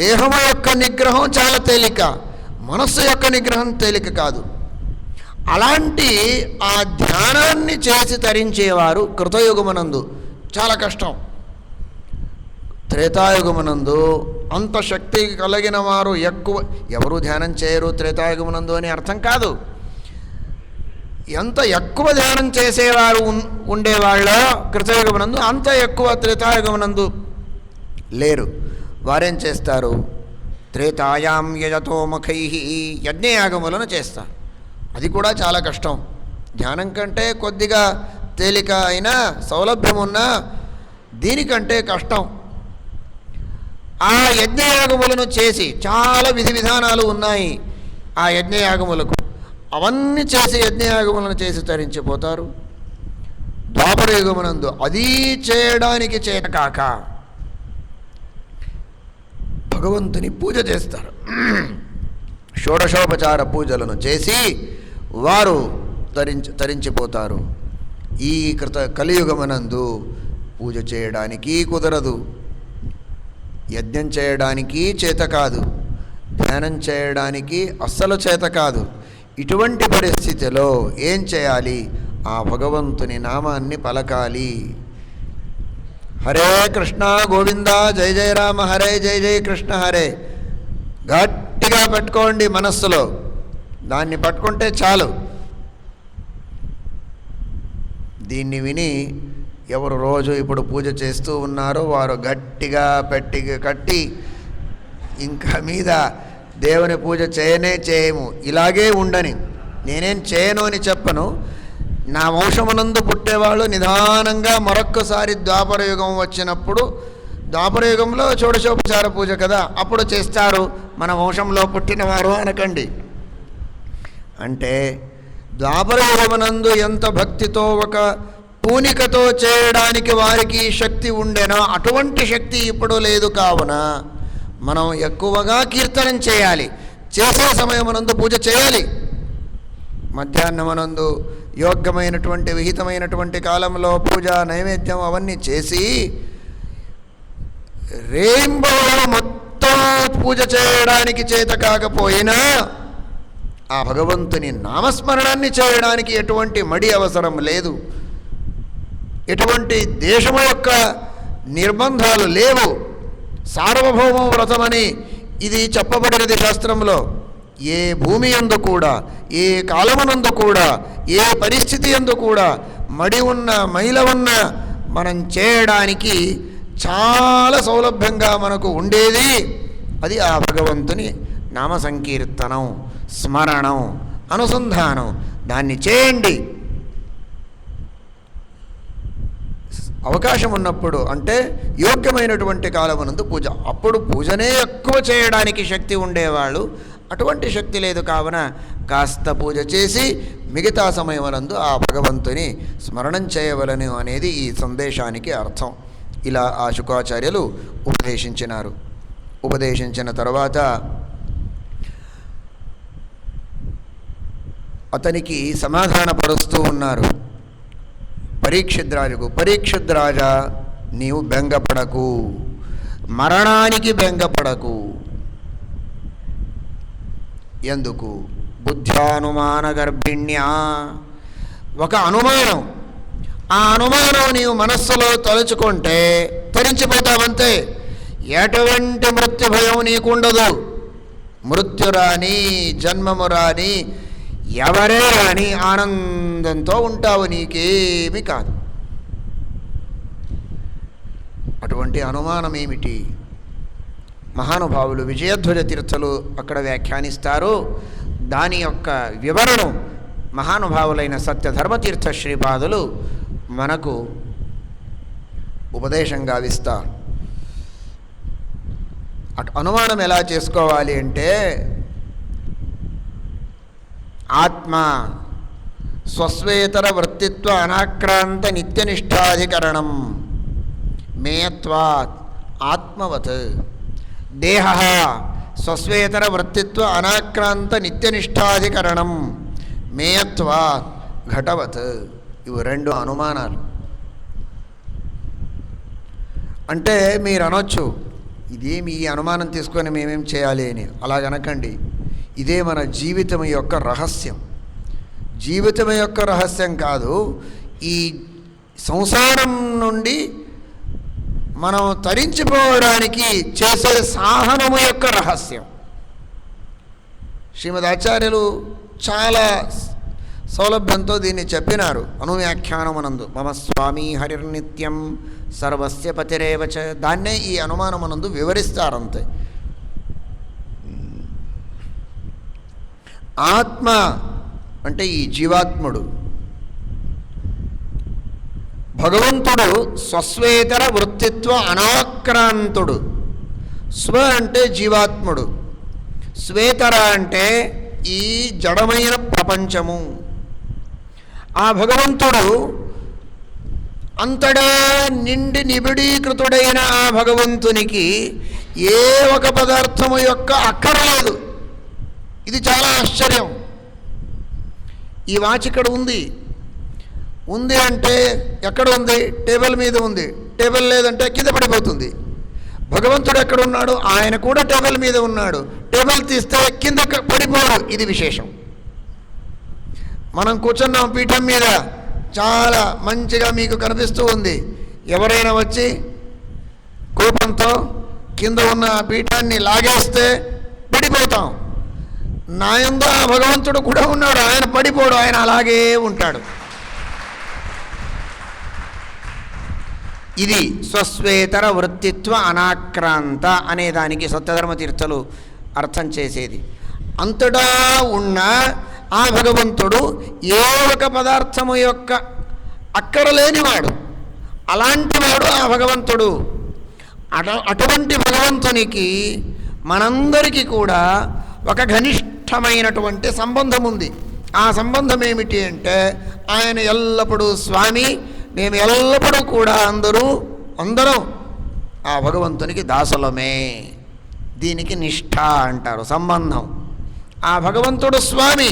దేహము యొక్క నిగ్రహం చాలా తేలిక, మనస్సు యొక్క నిగ్రహం తేలిక కాదు. అలాంటి ఆ ధ్యానాన్ని చేసి తరించేవారు కృతయుగమునందు చాలా కష్టం. త్రేతాయుగమునందు అంత శక్తి కలిగిన వారు ఎవరు ధ్యానం చేయరు త్రేతాయుగమునందు అని అర్థం కాదు. ఎంత ఎక్కువ ధ్యానం చేసేవారు ఉండేవాళ్ళ కృతయుగమునందు అంత ఎక్కువ త్రేతాయుగమునందు లేరు. వారేం చేస్తారు? త్రేతాయాం యజతో ముఖైః యజ్ఞయాగములను చేస్తారు. అది కూడా చాలా కష్టం. ధ్యానం కంటే కొద్దిగా తేలిక అయినా సౌలభ్యం ఉన్నా దీనికంటే కష్టం. ఆ యజ్ఞయాగములను చేసి చాలా విధి విధానాలు ఉన్నాయి ఆ యజ్ఞయాగములకు. అవన్నీ చేసి యజ్ఞయాగములను చేసి తరించిపోతారు. ద్వాపరయుగమునందు అది చేయడానికి చేతకాక భగవంతుని పూజ చేస్తారు. షోడశోపచార పూజలను చేసి వారు తరించిపోతారు. ఈ కలియుగమునందు పూజ చేయడానికి కుదరదు, యజ్ఞం చేయడానికి చేత కాదు, ధ్యానం చేయడానికి అస్సలు చేత కాదు. ఇటువంటి పరిస్థితిలో ఏం చేయాలి? ఆ భగవంతుని నామాన్ని పలకాలి. హరే కృష్ణ గోవింద జయ జయ రామ హరే జయ జయ కృష్ణ హరే గట్టిగా పెట్టుకోండి మనస్సులో. దాన్ని పట్టుకుంటే చాలు. దీన్ని విని ఎవరు రోజు ఇప్పుడు పూజ చేస్తూ ఉన్నారో వారు గట్టిగా కట్టి ఇంకా మీద దేవుని పూజ చేయము, ఇలాగే ఉండని. నేనేం చేయను అని చెప్పను. నా వంశమునందు పుట్టేవాళ్ళు నిదానంగా మరొక్కసారి ద్వాపరయుగం వచ్చినప్పుడు, ద్వాపరయుగంలో షోడశోపచార పూజ కదా, అప్పుడు చేస్తారు. మన వంశంలో పుట్టినవారు అనకండి. అంటే ద్వాపరయుగమునందు ఎంత భక్తితో ఒక పూనికతో చేయడానికి వారికి శక్తి ఉండేనో అటువంటి శక్తి ఇప్పుడు లేదు. కావున మనం ఎక్కువగా కీర్తనం చేయాలి. చేసే సమయమునందు పూజ చేయాలి. మధ్యాహ్నమునందు యోగ్యమైనటువంటి విహితమైనటువంటి కాలంలో పూజ నైవేద్యం అవన్నీ చేసి రేయింబవళ్ళు మొత్తం పూజ చేయడానికి చేత కాకపోయినా ఆ భగవంతుని నామస్మరణాన్ని చేయడానికి ఎటువంటి మడి అవసరం లేదు. ఎటువంటి దేశము యొక్క నిర్బంధాలు లేవు. సార్వభౌమ వ్రతమని ఇది చెప్పబడినది శాస్త్రంలో. ఏ భూమి యందు కూడా, ఏ కాలమునందు కూడా, ఏ పరిస్థితి యందు కూడా మడి ఉన్న మైల ఉన్న మనం చేయడానికి చాలా సౌలభ్యంగా మనకు ఉండేది అది ఆ భగవంతుని నామ సంకీర్తనం, స్మరణం, అనుసంధానం. దాన్ని చేయండి. అవకాశం ఉన్నప్పుడు, అంటే యోగ్యమైనటువంటి కాలమునందు పూజ. అప్పుడు పూజనే ఎక్కువ చేయడానికి శక్తి ఉండేవాళ్ళు. అటువంటి శక్తి లేదు. కావున కాస్త పూజ చేసి మిగతా సమయమునందు ఆ భగవంతుని స్మరణం చేయవలను అనేది ఈ సందేశానికి అర్థం. ఇలా ఆ శుకాచార్యులు ఉపదేశించినారు. ఉపదేశించిన తర్వాత అతనికి సమాధానపరుస్తూ ఉన్నారు పరీక్షిద్రాజుకు. పరీక్షిద్రాజా, నీవు బెంగపడకు, మరణానికి బెంగపడకు. ఎందుకు? బుద్ధ్యానుమాన గర్భిణ్యా, ఒక అనుమానం. ఆ అనుమానం నీవు మనస్సులో తలుచుకుంటే తరించిపోతావంతే. ఎటువంటి మృత్యు భయం నీకుండదు. మృత్యు రాని, జన్మము రాని, ఎవరే రాని ఆనందంతో ఉంటావు. నీకేమి కాదు. అటువంటి అనుమానం ఏమిటి? మహానుభావులు విజయధ్వజ తీర్థులు అక్కడ వ్యాఖ్యానిస్తారు. దాని యొక్క వివరణం మహానుభావులైన సత్యధర్మతీర్థ శ్రీపాదులు మనకు ఉపదేశంగా ఇస్తారు. అటు అనుమానం ఎలా చేసుకోవాలి అంటే, ఆత్మ స్వస్వేతర వృత్తిత్వ అనాక్రాంత నిత్యనిష్టాధికరణం మేయత్వాత్ ఆత్మవత్. దేహ స్వస్వేతర వృత్తిత్వ అనాక్రాంత నిత్యనిష్టాధికరణం మేయత్వాత్ ఘటవత్. ఇవి రెండు అనుమానాలు. అంటే మీరు అనొచ్చు, ఇదేమి ఈ అనుమానం తీసుకొని మేమేం చేయాలి అని. అలాగనకండి. ఇదే మన జీవితం యొక్క రహస్యం. జీవితం యొక్క రహస్యం కాదు, ఈ సంసారం నుండి మనం తరించిపోవడానికి చేసే సాధనము యొక్క రహస్యం. శ్రీమద్ ఆచార్యులు చాలా సౌలభ్యంతో దీన్ని చెప్పినారు అనువ్యాఖ్యానమునందు. మమ స్వామి హరిర్నిత్యం సర్వస్య పతిరేవచ. దాన్నే ఈ అనుమానమునందు వివరిస్తారంతే. ఆత్మ అంటే ఈ జీవాత్ముడు, భగవంతుడు స్వస్వేతర వృత్తిత్వ అనాక్రాంతుడు. స్వ అంటే జీవాత్ముడు, స్వేతర అంటే ఈ జడమైన ప్రపంచము. ఆ భగవంతుడు అంతటా నిండి నిబిడీకృతుడైన ఆ భగవంతునికి ఏ ఒక పదార్థము యొక్క అక్కర్లేదు. ఇది చాలా ఆశ్చర్యం. ఈ వాచ్ ఇక్కడ ఉంది అంటే ఎక్కడ ఉంది? టేబుల్ మీద ఉంది. టేబుల్ లేదంటే కింద పడిపోతుంది. భగవంతుడు ఎక్కడ ఉన్నాడు? ఆయన కూడా టేబుల్ మీద ఉన్నాడు. టేబుల్ తీస్తే కింద పడిపోడు. ఇది విశేషం. మనం కూర్చున్నాం పీఠం మీద, చాలా మంచిగా మీకు కనిపిస్తూ ఉంది. ఎవరైనా వచ్చి కోపంతో కింద ఉన్న పీఠాన్ని లాగేస్తే పడిపోతాం. నా యందు ఆ భగవంతుడు కూడా ఉన్నాడు, ఆయన పడిపోడు, ఆయన అలాగే ఉంటాడు. ఇది స్వస్వేతర వృత్తిత్వ అనాక్రాంత అనే దానికి సత్యధర్మతీర్థులు అర్థం చేసేది. అంతటా ఉన్న ఆ భగవంతుడు ఏ ఒక పదార్థము యొక్క అక్కరలేనివాడు, అలాంటి వాడు ఆ భగవంతుడు. అటువంటి భగవంతునికి మనందరికీ కూడా ఒక ఘనిష్టమైనటువంటి సంబంధం ఉంది. ఆ సంబంధం ఏమిటి అంటే, ఆయన ఎల్లప్పుడూ స్వామి, మేము ఎల్లప్పుడూ కూడా అందరం ఆ భగవంతునికి దాసులమే. దీనికి నిష్ఠ అంటారు, సంబంధం. ఆ భగవంతుడు స్వామి,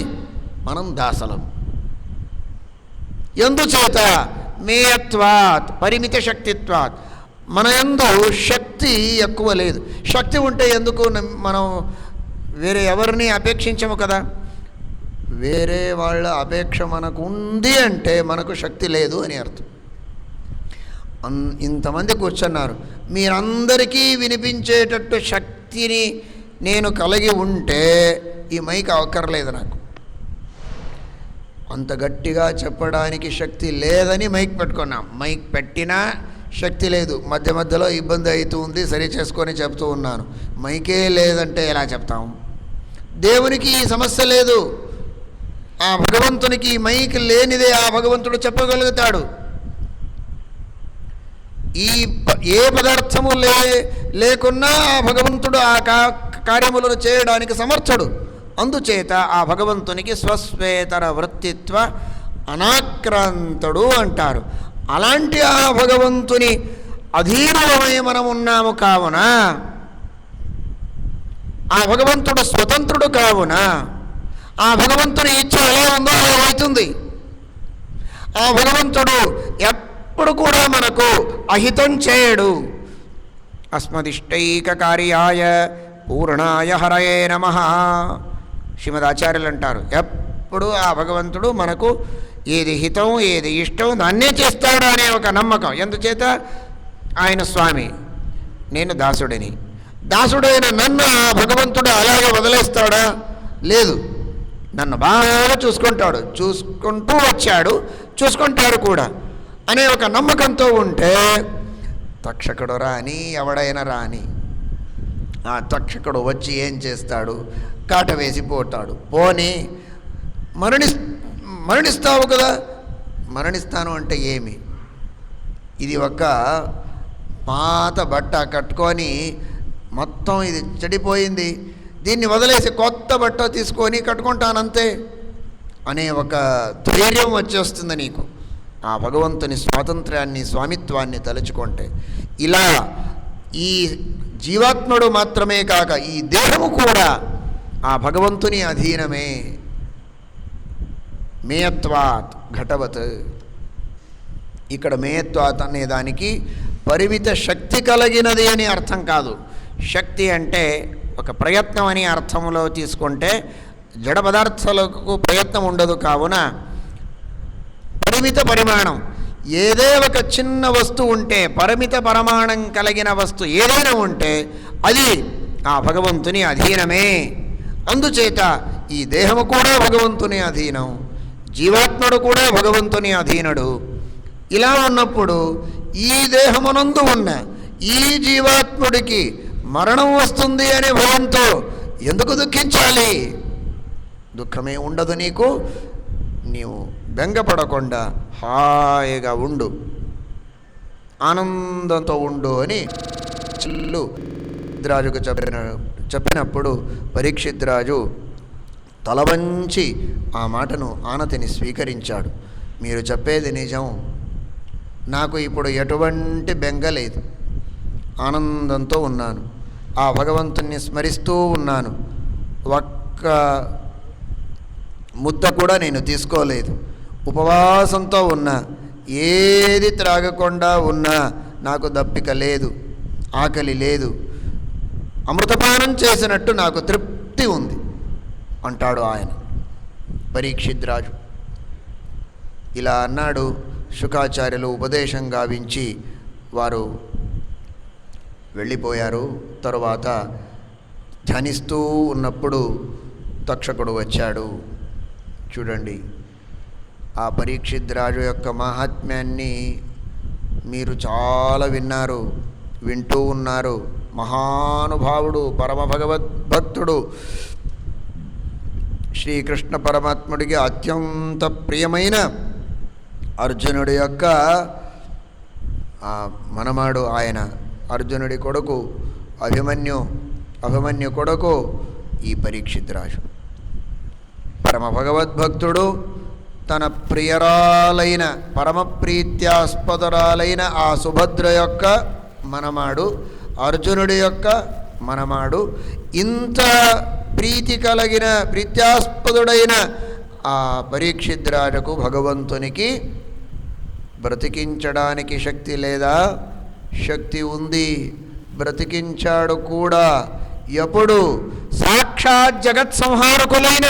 మనం దాసలం. ఎందుచేత మేయత్వాత్, పరిమిత శక్తిత్వాత్. మన యందు శక్తి ఎక్కువ లేదు. శక్తి ఉంటే ఎందుకు మనం వేరే ఎవరిని అపేక్షించము కదా. వేరే వాళ్ళ అపేక్ష మనకు ఉంది అంటే మనకు శక్తి లేదు అని అర్థం. ఇంతమంది కూర్చున్నారు, మీరందరికీ వినిపించేటట్టు శక్తిని నేను కలిగి ఉంటే ఈ మైక్ అవక్కర్లేదు నాకు. అంత గట్టిగా చెప్పడానికి శక్తి లేదని మైక్ పెట్టుకున్నాం. మైక్ పెట్టినా శక్తి లేదు, మధ్య మధ్యలో ఇబ్బంది అవుతుంది, సరి చేసుకొని చెప్తూ ఉన్నాను. మైకే లేదంటే ఎలా చెప్తాం? దేవునికి ఈ సమస్య లేదు. ఆ భగవంతునికి మైక్ లేనిదే ఆ భగవంతుడు చెప్పగలుగుతాడు. ఏ పదార్థము లేకున్నా ఆ భగవంతుడు ఆ కార్యములను చేయడానికి సమర్థుడు. అందుచేత ఆ భగవంతునికి స్వస్వేతర వృత్తిత్వ అనాక్రాంతుడు అంటారు. అలాంటి ఆ భగవంతుని అధీనమై మనం ఉన్నాము కావున, ఆ భగవంతుడు స్వతంత్రుడు కావున, ఆ భగవంతుని ఇచ్చ ఎలా ఉందో అలా అవుతుంది. ఆ భగవంతుడు ఎప్పుడు కూడా మనకు అహితం చేయడు. అస్మదిష్టైక కార్యాయ పూర్ణాయ హరయే నమః. శ్రీమద్ ఆచార్యులు అంటారు, ఎప్పుడు ఆ భగవంతుడు మనకు ఏది హితం ఏది ఇష్టం దాన్నే చేస్తాడు అనే ఒక నమ్మకం. ఎందుచేత ఆయన స్వామి, నేను దాసుడిని. దాసుడైన నన్ను ఆ భగవంతుడు అలాగే వదిలేస్తాడా? లేదు, నన్ను బాగా చూసుకుంటాడు, చూసుకుంటూ వచ్చాడు, చూసుకుంటాడు కూడా అనే ఒక నమ్మకంతో ఉంటే, తక్షకుడు రాని ఎవడైనా రాని, ఆ తక్షకుడు వచ్చి ఏం చేస్తాడు? కాట వేసిపోతాడు. పోనీ మరణిస్తావు కదా. మరణిస్తాను అంటే ఏమి? ఇది ఒక పాత బట్ట కట్టుకొని మొత్తం ఇది చెడిపోయింది, దీన్ని వదిలేసి కొత్త బట్ట తీసుకొని కట్టుకుంటానంతే అనే ఒక ధైర్యం వచ్చేస్తుంది నీకు ఆ భగవంతుని స్వాతంత్ర్యాన్ని, స్వామిత్వాన్ని తలుచుకుంటే. ఇలా ఈ జీవాత్ముడు మాత్రమే కాక ఈ దేహము కూడా ఆ భగవంతుని అధీనమే. మేయత్వాత్ ఘటవత్. ఇక్కడ మేయత్వాత్ అనే దానికి పరిమిత శక్తి కలిగినది అని అర్థం కాదు. శక్తి అంటే ఒక ప్రయత్నం అని అర్థంలో తీసుకుంటే జడ పదార్థాలకు ప్రయత్నం ఉండదు. కావున పరిమిత పరిమాణం ఏదే ఒక చిన్న వస్తువు ఉంటే, పరిమిత పరిమాణం కలిగిన వస్తువు ఏదైనా ఉంటే అది ఆ భగవంతుని అధీనమే. అందుచేత ఈ దేహము కూడా భగవంతుని అధీనం, జీవాత్ముడు కూడా భగవంతుని అధీనుడు. ఇలా ఉన్నప్పుడు ఈ దేహమునందు ఉన్న ఈ జీవాత్ముడికి మరణం వస్తుంది అనే భయంతో ఎందుకు దుఃఖించాలి? దుఃఖమే ఉండదు నీకు. నీవు బెంగపడకుండా హాయిగా ఉండు, ఆనందంతో ఉండు అని పరీక్షిద్రాజుకు చెప్పినప్పుడు పరీక్షిద్రాజు తల వంచి ఆ మాటను ఆనతిని స్వీకరించాడు. మీరు చెప్పేది నిజం, నాకు ఇప్పుడు ఎటువంటి బెంగ లేదు, ఆనందంతో ఉన్నాను, ఆ భగవంతుని స్మరిస్తూ ఉన్నాను, ఒక్క ముద్ద కూడా నేను తీసుకోలేదు, ఉపవాసంతో ఉన్నా, ఏది త్రాగకుండా ఉన్నా నాకు దప్పిక లేదు, ఆకలి లేదు, అమృతపానం చేసినట్టు నాకు తృప్తి ఉంది అంటాడు ఆయన పరీక్షిద్రాజు. ఇలా అన్నాడు. శుకాచార్యులు ఉపదేశం గావించి వారు వెళ్ళిపోయారు. తరువాత ధ్యానిస్తూ ఉన్నప్పుడు తక్షకుడు వచ్చాడు. చూడండి, ఆ పరీక్షిత్ రాజు యొక్క మహాత్మ్యాన్ని మీరు చాలా విన్నారు, వింటూ ఉన్నారు. మహానుభావుడు, పరమ భగవద్భక్తుడు, శ్రీకృష్ణ పరమాత్ముడికి అత్యంత ప్రియమైన అర్జునుడి యొక్క మనమాడు ఆయన. అర్జునుడి కొడుకు అభిమన్యు కొడుకు ఈ పరీక్షిత్ రాజు. పరమ భగవద్భక్తుడు, తన ప్రియరాలైన పరమ ప్రీత్యాస్పదరాలైన ఆ సుభద్ర యొక్క మనమాడు, అర్జునుడి యొక్క మనమాడు. ఇంత ప్రీతి కలిగిన ప్రీత్యాస్పదుడైన ఆ పరీక్షిత్ రాజుకు భగవంతునికి బ్రతికించడానికి శక్తి లేదా? శక్తి ఉంది, బ్రతికించాడు కూడా. ఎప్పుడు? సాక్షాత్ జగత్ సంహారకులైన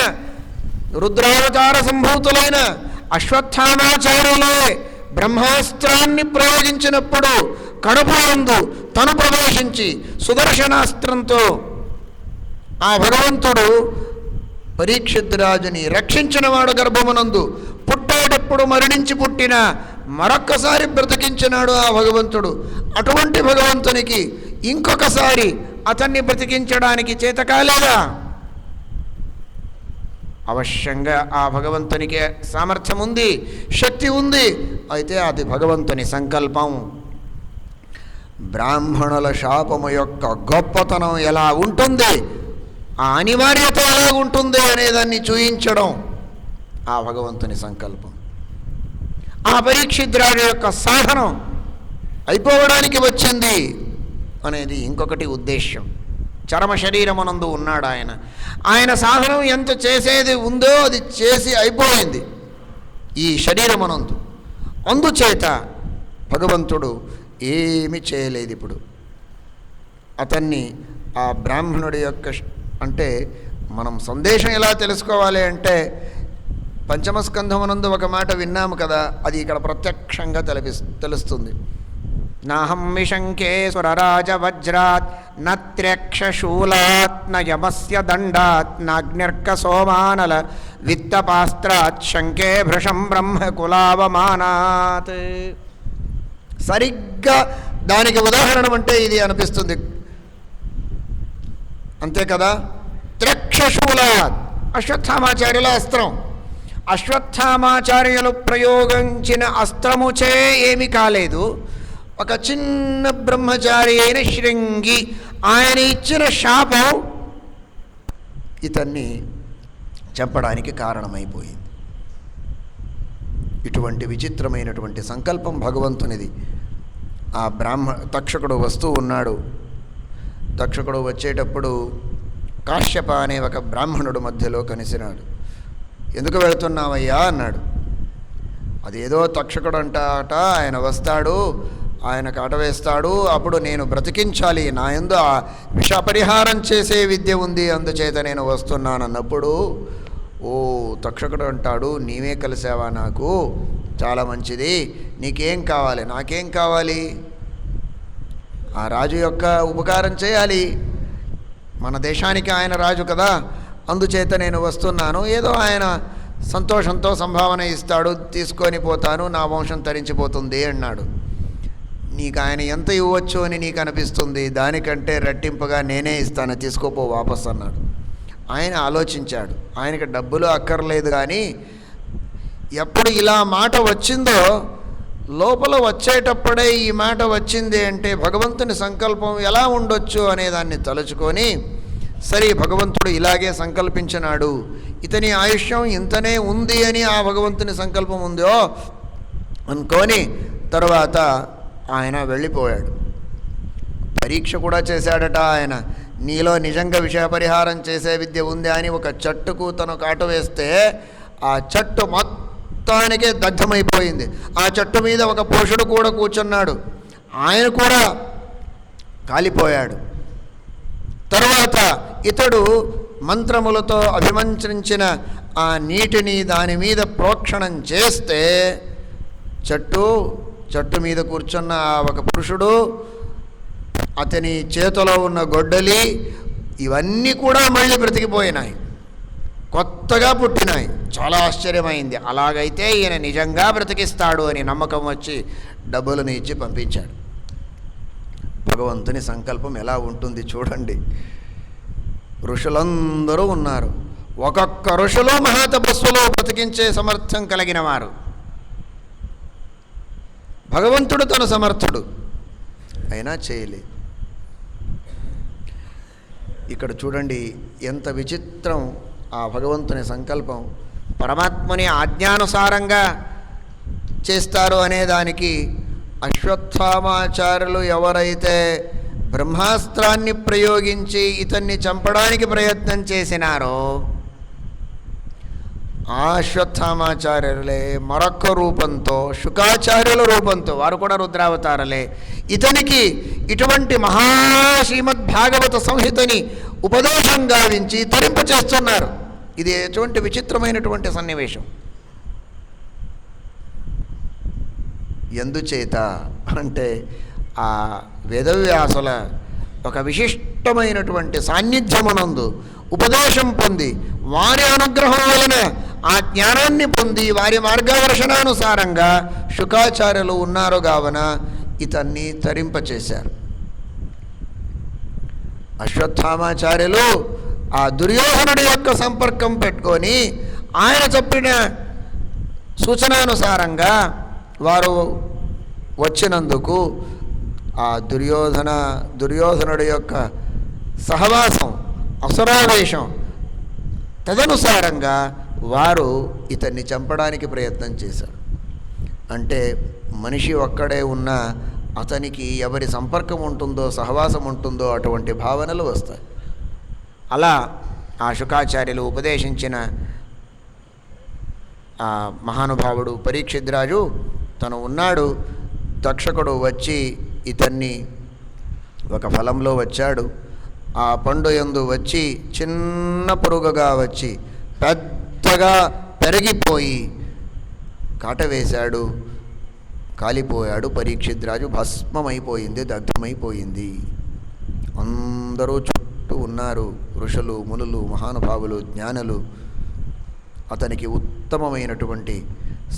రుద్రావతార సంభూతులైన అశ్వత్థామాచార్యులే బ్రహ్మాస్త్రాన్ని ప్రయోగించినప్పుడు కడుపునందు తను ప్రవేశించి సుదర్శనాస్త్రంతో ఆ భగవంతుడు పరీక్షిత్ రాజుని రక్షించినవాడు. గర్భమునందు పుట్టేటప్పుడు మరణించి పుట్టిన మరొక్కసారి బ్రతికించినాడు ఆ భగవంతుడు. అటువంటి భగవంతునికి ఇంకొకసారి అతన్ని బ్రతికించడానికి చేతకాలేదా? అవశ్యంగా ఆ భగవంతునికి సామర్థ్యం ఉంది, శక్తి ఉంది. అయితే అది భగవంతుని సంకల్పం. బ్రాహ్మణుల శాపము యొక్క గొప్పతనం ఎలా ఉంటుంది, ఆ అనివార్యత ఎలా ఉంటుంది అనేదాన్ని చూయించడం ఆ భగవంతుని సంకల్పం. ఆ పరీక్షిత్ రాజు యొక్క సాధనం అయిపోవడానికి వచ్చింది అనేది ఇంకొకటి ఉద్దేశ్యం. చరమ శరీరమునందు ఉన్నాడు ఆయన. ఆయన సాధనం ఎంత చేసేది ఉందో అది చేసి అయిపోయింది ఈ శరీరమునందు. అందుచేత భగవంతుడు ఏమి చేయలేదు. ఇప్పుడు అతన్ని ఆ బ్రాహ్మణుడి యొక్క అంటే మనం సందేశం ఎలా తెలుసుకోవాలి అంటే, పంచమస్కంధమునందు ఒక మాట విన్నాము కదా, అది ఇక్కడ ప్రత్యక్షంగా తెలుస్తుంది. నాహం విశంకే సురరాజ వజ్రాత్ నత్ర్యక్షశూలాత్ నయమస్య దండాత్ నాగ్నిర్క సోమానల విత్తపాస్త్రాత్ శంకే భృశం బ్రహ్మకులావమానాత్. సరిగ్గా దానికి ఉదాహరణ అంటే ఇది అనిపిస్తుంది, అంతే కదా. త్ర్యక్షశూలాత్ అశ్వత్థామాచార్యుల అస్త్రం. అశ్వత్థామాచార్యులు ప్రయోగించిన అస్త్రముచే ఏమి కాలేదు. ఒక చిన్న బ్రహ్మచారి అయిన శృంగి ఆయన ఇచ్చిన శాపం ఇతన్ని చంపడానికి కారణమైపోయింది. ఇటువంటి విచిత్రమైనటువంటి సంకల్పం భగవంతునిది. ఆ తక్షకుడు వస్తూ ఉన్నాడు. తక్షకుడు వచ్చేటప్పుడు కాశ్యప అనే ఒక బ్రాహ్మణుడు మధ్యలో కలిసినాడు. ఎందుకు వెళుతున్నావయ్యా అన్నాడు. అదేదో తక్షకుడు అంటాట, ఆయన వస్తాడు, ఆయన కాట వేస్తాడు, అప్పుడు నేను బ్రతికించాలి, నా యందు ఆ విషపరిహారం చేసే విద్య ఉంది, అందుచేత నేను వస్తున్నానన్నప్పుడు, ఓ తక్షకుడు అంటాడు, నీవే కలిసావా, నాకు చాలా మంచిది, నీకేం కావాలి? నాకేం కావాలి? ఆ రాజు యొక్క ఉపకారం చేయాలి, మన దేశానికి ఆయన రాజు కదా, అందుచేత నేను వస్తున్నాను. ఏదో ఆయన సంతోషంతో సంభావన ఇస్తాడు, తీసుకొని పోతాను, నా వంశం తరించిపోతుంది అన్నాడు. నీకు ఆయన ఎంత ఇవ్వచ్చు అని నీకు అనిపిస్తుంది? దానికంటే రెట్టింపుగా నేనే ఇస్తాను, తీసుకోపో వాపస్ అన్నాడు. ఆయన ఆలోచించాడు, ఆయనకి డబ్బులు అక్కర్లేదు, కానీ ఎప్పుడు ఇలా మాట వచ్చిందో లోపల వచ్చేటప్పుడే ఈ మాట వచ్చింది అంటే భగవంతుని సంకల్పం ఎలా ఉండొచ్చు అనేదాన్ని తలుచుకొని, సరే భగవంతుడు ఇలాగే సంకల్పించినాడు, ఇతని ఆయుష్యం ఇంతనే ఉంది అని ఆ భగవంతుని సంకల్పం ఉందో అనుకొని తరువాత ఆయన వెళ్ళిపోయాడు. పరీక్ష కూడా చేశాడట ఆయన. నీలో నిజంగా విషయపరిహారం చేసే విద్య ఉంది అని ఒక చెట్టుకు తను కాటు వేస్తే ఆ చెట్టు మొత్తానికే దగ్ధమైపోయింది. ఆ చెట్టు మీద ఒక పురుషుడు కూడా కూర్చున్నాడు, ఆయన కూడా కాలిపోయాడు. తరువాత ఇతడు మంత్రములతో అభిమంత్రించిన ఆ నీటిని దాని మీద ప్రోక్షణం చేస్తే చెట్టు మీద కూర్చున్న ఒక పురుషుడు, అతని చేతిలో ఉన్న గొడ్డలి, ఇవన్నీ కూడా మళ్ళీ బ్రతికిపోయినాయి, కొత్తగా పుట్టినాయి. చాలా ఆశ్చర్యమైంది. అలాగైతే ఈయన నిజంగా బ్రతికిస్తాడు అని నమ్మకం వచ్చి డబ్బులను ఇచ్చి పంపించాడు. భగవంతుని సంకల్పం ఎలా ఉంటుంది చూడండి. ఋషులందరూ ఉన్నారు. ఒక్కొక్క ఋషులు మహాతపస్సులో బ్రతికించే సమర్థం కలిగిన వారు. భగవంతుడు తన సమర్థుడు, అయినా చేయలేదు. ఇక్కడ చూడండి ఎంత విచిత్రం ఆ భగవంతుని సంకల్పం. పరమాత్మని ఆజ్ఞానుసారంగా చేస్తారు అనేదానికి అశ్వత్థామాచార్యులు ఎవరైతే బ్రహ్మాస్త్రాన్ని ప్రయోగించి ఇతన్ని చంపడానికి ప్రయత్నం చేసినారో ఆ అశ్వత్థామాచార్యులే మరొక్క రూపంతో, శుకాచార్యుల రూపంతో, వారు కూడా రుద్రావతారలే, ఇతనికి ఇటువంటి మహాశ్రీమద్భాగవత సంహితని ఉపదేశం గావించి తరింపచేస్తున్నారు. ఇది ఎటువంటి విచిత్రమైనటువంటి సన్నివేశం. ఎందుచేత అంటే ఆ వేదవ్యాసుల ఒక విశిష్టమైనటువంటి సాన్నిధ్యమునందు ఉపదేశం పొంది, వారి అనుగ్రహం వలన ఆ జ్ఞానాన్ని పొంది, వారి మార్గదర్శనానుసారంగా శుకాచార్యులు ఉన్నారు కావున ఇతన్ని తరింపచేశారు. అశ్వత్థామాచార్యులు ఆ దుర్యోధనుడి యొక్క సంపర్కం పెట్టుకొని ఆయన చెప్పిన సూచనానుసారంగా వారు వచ్చినందుకు ఆ దుర్యోధనుడి యొక్క సహవాసం, అసురావేశం తదనుసారంగా వారు ఇతన్ని చంపడానికి ప్రయత్నం చేశారు. అంటే మనిషి ఒక్కడే ఉన్నా అతనికి ఎవరి సంపర్కం ఉంటుందో, సహవాసం ఉంటుందో అటువంటి భావనలు వస్తాయి. అలా ఆ శుకాచార్యులు ఉపదేశించిన ఆ మహానుభావుడు పరీక్షిద్రాజు తను ఉన్నాడు. తక్షకుడు వచ్చి ఇతన్ని ఒక ఫలంలో వచ్చాడు. ఆ పండు యందు వచ్చి చిన్న పురుగుగా వచ్చి పెద్దగా పెరిగిపోయి కాటవేశాడు. కాలిపోయాడు. పరీక్షిద్రాజు భస్మమైపోయింది, దగ్ధమైపోయింది. అందరూ చుట్టూ ఉన్నారు, ఋషులు, మునులు, మహానుభావులు, జ్ఞానులు. అతనికి ఉత్తమమైనటువంటి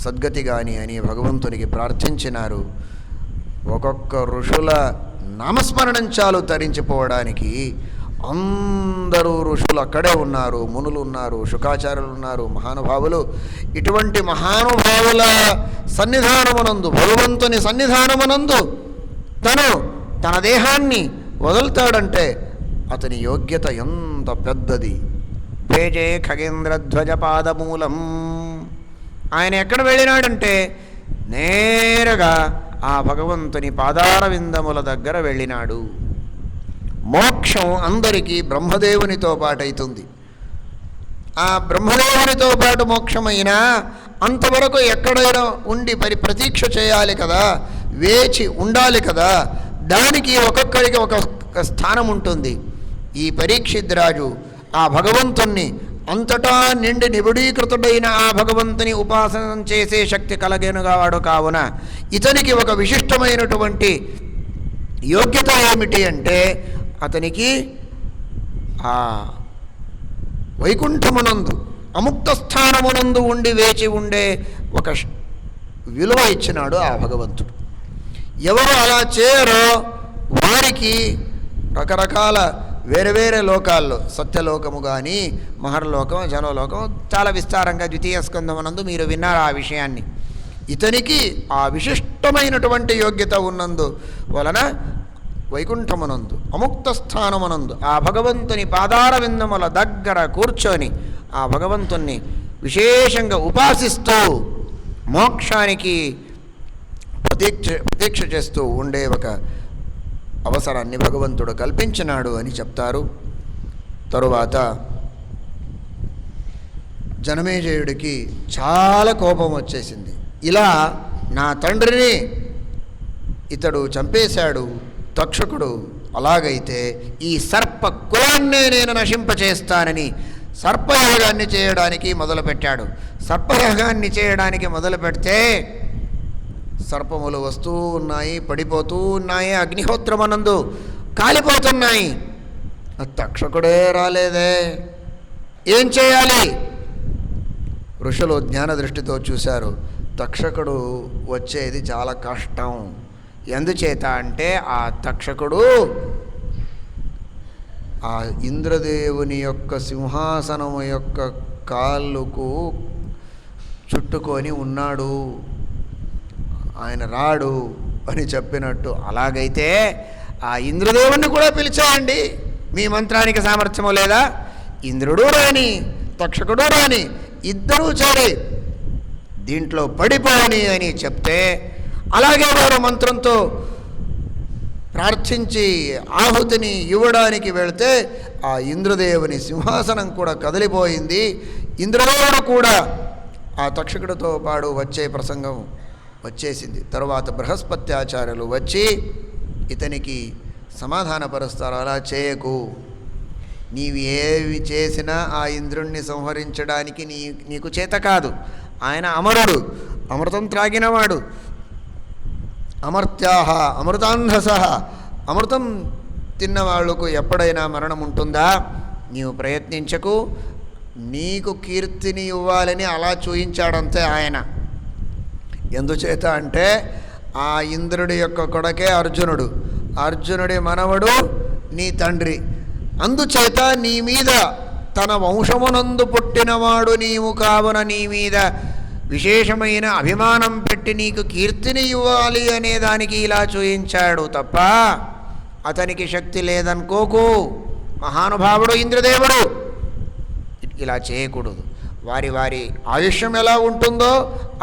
సద్గతి గాని అని భగవంతునికి ప్రార్థించినారు. ఒక్కొక్క ఋషుల నామస్మరణం చాలు తరించిపోవడానికి. అందరూ ఋషులు అక్కడే ఉన్నారు, మునులు ఉన్నారు, శుకాచార్యులు ఉన్నారు, మహానుభావులు. ఇటువంటి మహానుభావుల సన్నిధానమునందు, భగవంతుని సన్నిధానమునందు తను తన దేహాన్ని వదులుతాడంటే అతని యోగ్యత ఎంత పెద్దది. భేజే ఖగేంద్రధ్వజ పాదమూలం. ఆయన ఎక్కడ వెళ్ళినాడంటే నేరుగా ఆ భగవంతుని పాదార విందముల దగ్గర వెళ్ళినాడు. మోక్షం అందరికీ బ్రహ్మదేవునితో పాటు అవుతుంది. ఆ బ్రహ్మదేవునితో పాటు మోక్షమైనా అంతవరకు ఎక్కడైనా ఉండి ప్రతీక్ష చేయాలి కదా, వేచి ఉండాలి కదా. దానికి ఒక్కొక్కడికి ఒక్కొక్క స్థానం ఉంటుంది. ఈ పరీక్షిద్రాజు ఆ భగవంతుణ్ణి అంతటా నిండి నిబిడీకృతుడైన ఆ భగవంతుని ఉపాసన చేసే శక్తి కలగనుగావాడు కావున ఇతనికి ఒక విశిష్టమైనటువంటి యోగ్యత ఏమిటి అంటే అతనికి ఆ వైకుంఠమునందు అముక్త స్థానమునందు ఉండి వేచి ఉండే ఒక విలువ ఇచ్చినాడు ఆ భగవంతుడు. ఎవరు అలా చేయరో వారికి రకరకాల వేరే వేరే లోకాల్లో, సత్యలోకము కానీ మహర్లోకం, జనలోకం, చాలా విస్తారంగా ద్వితీయ స్కంధమునందు మీరు విన్నారు ఆ విషయాన్ని. ఇతనికి ఆ విశిష్టమైనటువంటి యోగ్యత ఉన్నందు వలన వైకుంఠమునందు అముక్త స్థానమునందు ఆ భగవంతుని పాదార విందముల దగ్గర కూర్చొని ఆ భగవంతుణ్ణి విశేషంగా ఉపాసిస్తూ మోక్షానికి ప్రతీక్ష చేస్తూ ఉండే ఒక అవసరాన్ని భగవంతుడు కల్పించినాడు అని చెప్తారు. తరువాత జనమేజయుడికి చాలా కోపం వచ్చేసింది. ఇలా నా తండ్రిని ఇతడు చంపేశాడు తక్షకుడు, అలాగైతే ఈ సర్ప కులాన్నే నేను నశింపచేస్తానని సర్పయాగాన్ని చేయడానికి మొదలుపెట్టాడు. సర్పయాగాన్ని చేయడానికి మొదలు పెడితే సర్పములు వస్తూ ఉన్నాయి, పడిపోతూ ఉన్నాయి, అగ్నిహోత్రమనందు కాలిపోతున్నాయి. తక్షకుడే రాలేదే, ఏం చేయాలి? ఋషులు జ్ఞాన దృష్టితో చూశారు. తక్షకుడు వచ్చేది చాలా కష్టం. ఎందుచేత అంటే ఆ తక్షకుడు ఆ ఇంద్రదేవుని యొక్క సింహాసనము యొక్క కాళ్ళకు చుట్టుకొని ఉన్నాడు, ఆయన రాడు అని చెప్పినట్టు. అలాగైతే ఆ ఇంద్రదేవుణ్ణి కూడా పిలిచేయండి, మీ మంత్రానికి సామర్థ్యము లేదా? ఇంద్రుడు రాని, తక్షకుడు రాని, ఇద్దరూ చేరి దీంట్లో పడిపోని అని చెప్తే, అలాగే వారు మంత్రంతో ప్రార్థించి ఆహుతిని ఇవ్వడానికి వెళితే ఆ ఇంద్రదేవుని సింహాసనం కూడా కదిలిపోయింది. ఇంద్రదేవుడు కూడా ఆ తక్షకుడితో పాటు వచ్చే ప్రసంగం వచ్చేసింది. తరువాత బృహస్పత్యాచార్యులు వచ్చి ఇతనికి సమాధానపరుస్తారు. అలా చేయకు, నీవు ఏవి చేసినా ఆ ఇంద్రుణ్ణి సంహరించడానికి నీకు చేత కాదు. ఆయన అమరుడు, అమృతం త్రాగినవాడు. అమర్త్యాహ అమృతాంధస, అమృతం తిన్నవాళ్లకు ఎప్పుడైనా మరణం ఉంటుందా? నీవు ప్రయత్నించకు, నీకు కీర్తిని ఇవ్వాలని అలా చూయించాడంతే ఆయన. ఎందుచేత అంటే ఆ ఇంద్రుడి యొక్క కొడుకే అర్జునుడు, అర్జునుడి మనవడు నీ తండ్రి. అందుచేత నీ మీద తన వంశమునందు పుట్టినవాడు నీవు కావున నీ మీద విశేషమైన అభిమానం పెట్టి నీకు కీర్తిని ఇవ్వాలి అనేదానికి ఇలా చూయించాడు తప్ప అతనికి శక్తి లేదనుకోకు. మహానుభావుడు ఇంద్రదేవుడు, ఇలా చేయకూడదు. వారి వారి ఆయుష్యం ఎలా ఉంటుందో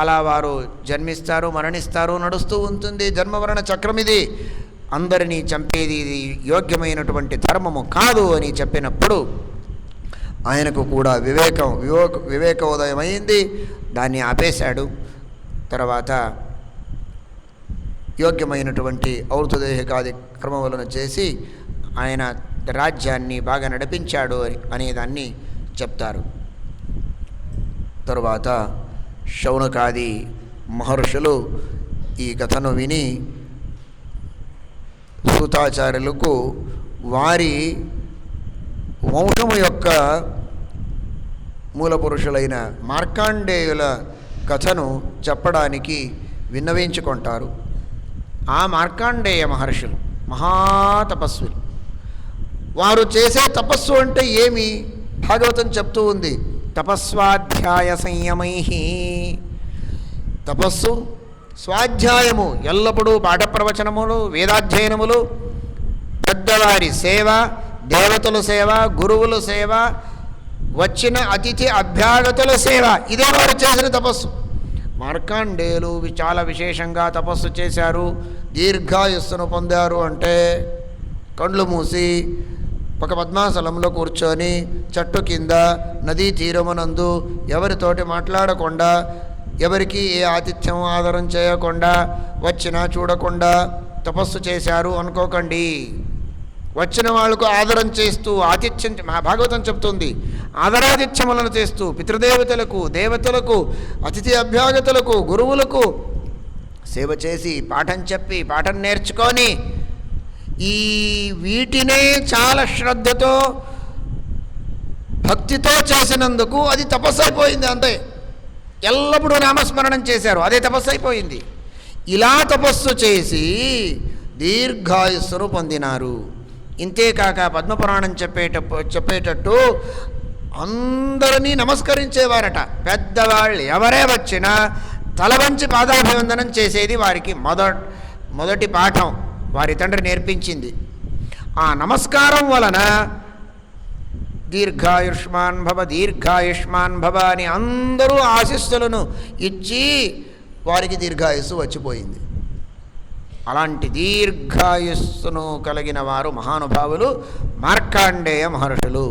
అలా వారు జన్మిస్తారు, మరణిస్తారు, నడుస్తూ ఉంటుంది. జన్మవరణ చక్రం ఇది. అందరినీ చంపేది ఇది యోగ్యమైనటువంటి ధర్మము కాదు అని చెప్పినప్పుడు ఆయనకు కూడా వివేకోదయం అయింది. దాన్ని ఆపేశాడు. తర్వాత యోగ్యమైనటువంటి ఔర్ధదేహికాది క్రమములను చేసి ఆయన రాజ్యాన్ని బాగా నడిపించాడు అనేదాన్ని చెప్తారు. తరువాత శౌనకాది మహర్షులు ఈ కథను విని సూతాచార్యులకు వారి వంశము యొక్క మూలపురుషులైన మార్కాండేయుల కథను చెప్పడానికి విన్నవించుకుంటారు. ఆ మార్కాండేయ మహర్షులు మహాతపస్సులు. వారు చేసే తపస్సు అంటే ఏమి? భాగవతం చెప్తూ ఉంది, తపస్వాధ్యాయ సంయమై. తపస్సు, స్వాధ్యాయము, ఎల్లప్పుడూ పాఠ ప్రవచనములు, వేదాధ్యయనములు, పెద్దవారి సేవ, దేవతల సేవ, గురువుల సేవ, వచ్చిన అతిథి అభ్యాగతుల సేవ, ఇదే వారు చేసిన తపస్సు. మార్కాండేయులు చాలా విశేషంగా తపస్సు చేశారు. దీర్ఘాయుస్సును పొందారు. అంటే కండ్లు మూసి ఒక పద్మాసనంలో కూర్చొని చెట్టు కింద నదీ తీరమునందు ఎవరితోటి మాట్లాడకుండా, ఎవరికి ఏ ఆతిథ్యం ఆదరం చేయకుండా, వచ్చినా చూడకుండా తపస్సు చేశారు అనుకోకండి. వచ్చిన వాళ్ళకు ఆదరం చేస్తూ ఆతిథ్యం, మా భాగవతం చెప్తుంది, ఆదరాతిథ్యములను చేస్తూ పితృదేవతలకు, దేవతలకు, అతిథి అభ్యాగతులకు, గురువులకు సేవ చేసి పాఠం చెప్పి పాఠం నేర్చుకొని ఈ వీటినే చాలా శ్రద్ధతో భక్తితో చేసినందుకు అది తపస్సు అయిపోయింది. అంతే, ఎల్లప్పుడూ నామస్మరణం చేశారు, అదే తపస్సు అయిపోయింది. ఇలా తపస్సు చేసి దీర్ఘాయుస్సును పొందినారు. ఇంతేకాక పద్మపురాణం చెప్పేటట్టు అందరినీ నమస్కరించేవారట. పెద్దవాళ్ళు ఎవరే వచ్చినా తల వంచి పాదాభివందనం చేసేది వారికి మొదటి పాఠం వారి తండ్రి నేర్పించింది. ఆ నమస్కారం వలన దీర్ఘాయుష్మాన్ భవ, దీర్ఘాయుష్మాన్ భవ అని అందరూ ఆశీస్సులను ఇచ్చి వారికి దీర్ఘాయుస్సు వచ్చిపోయింది. అలాంటి దీర్ఘాయుస్సును కలిగిన వారు మహానుభావులు మార్కాండేయ మహర్షులు.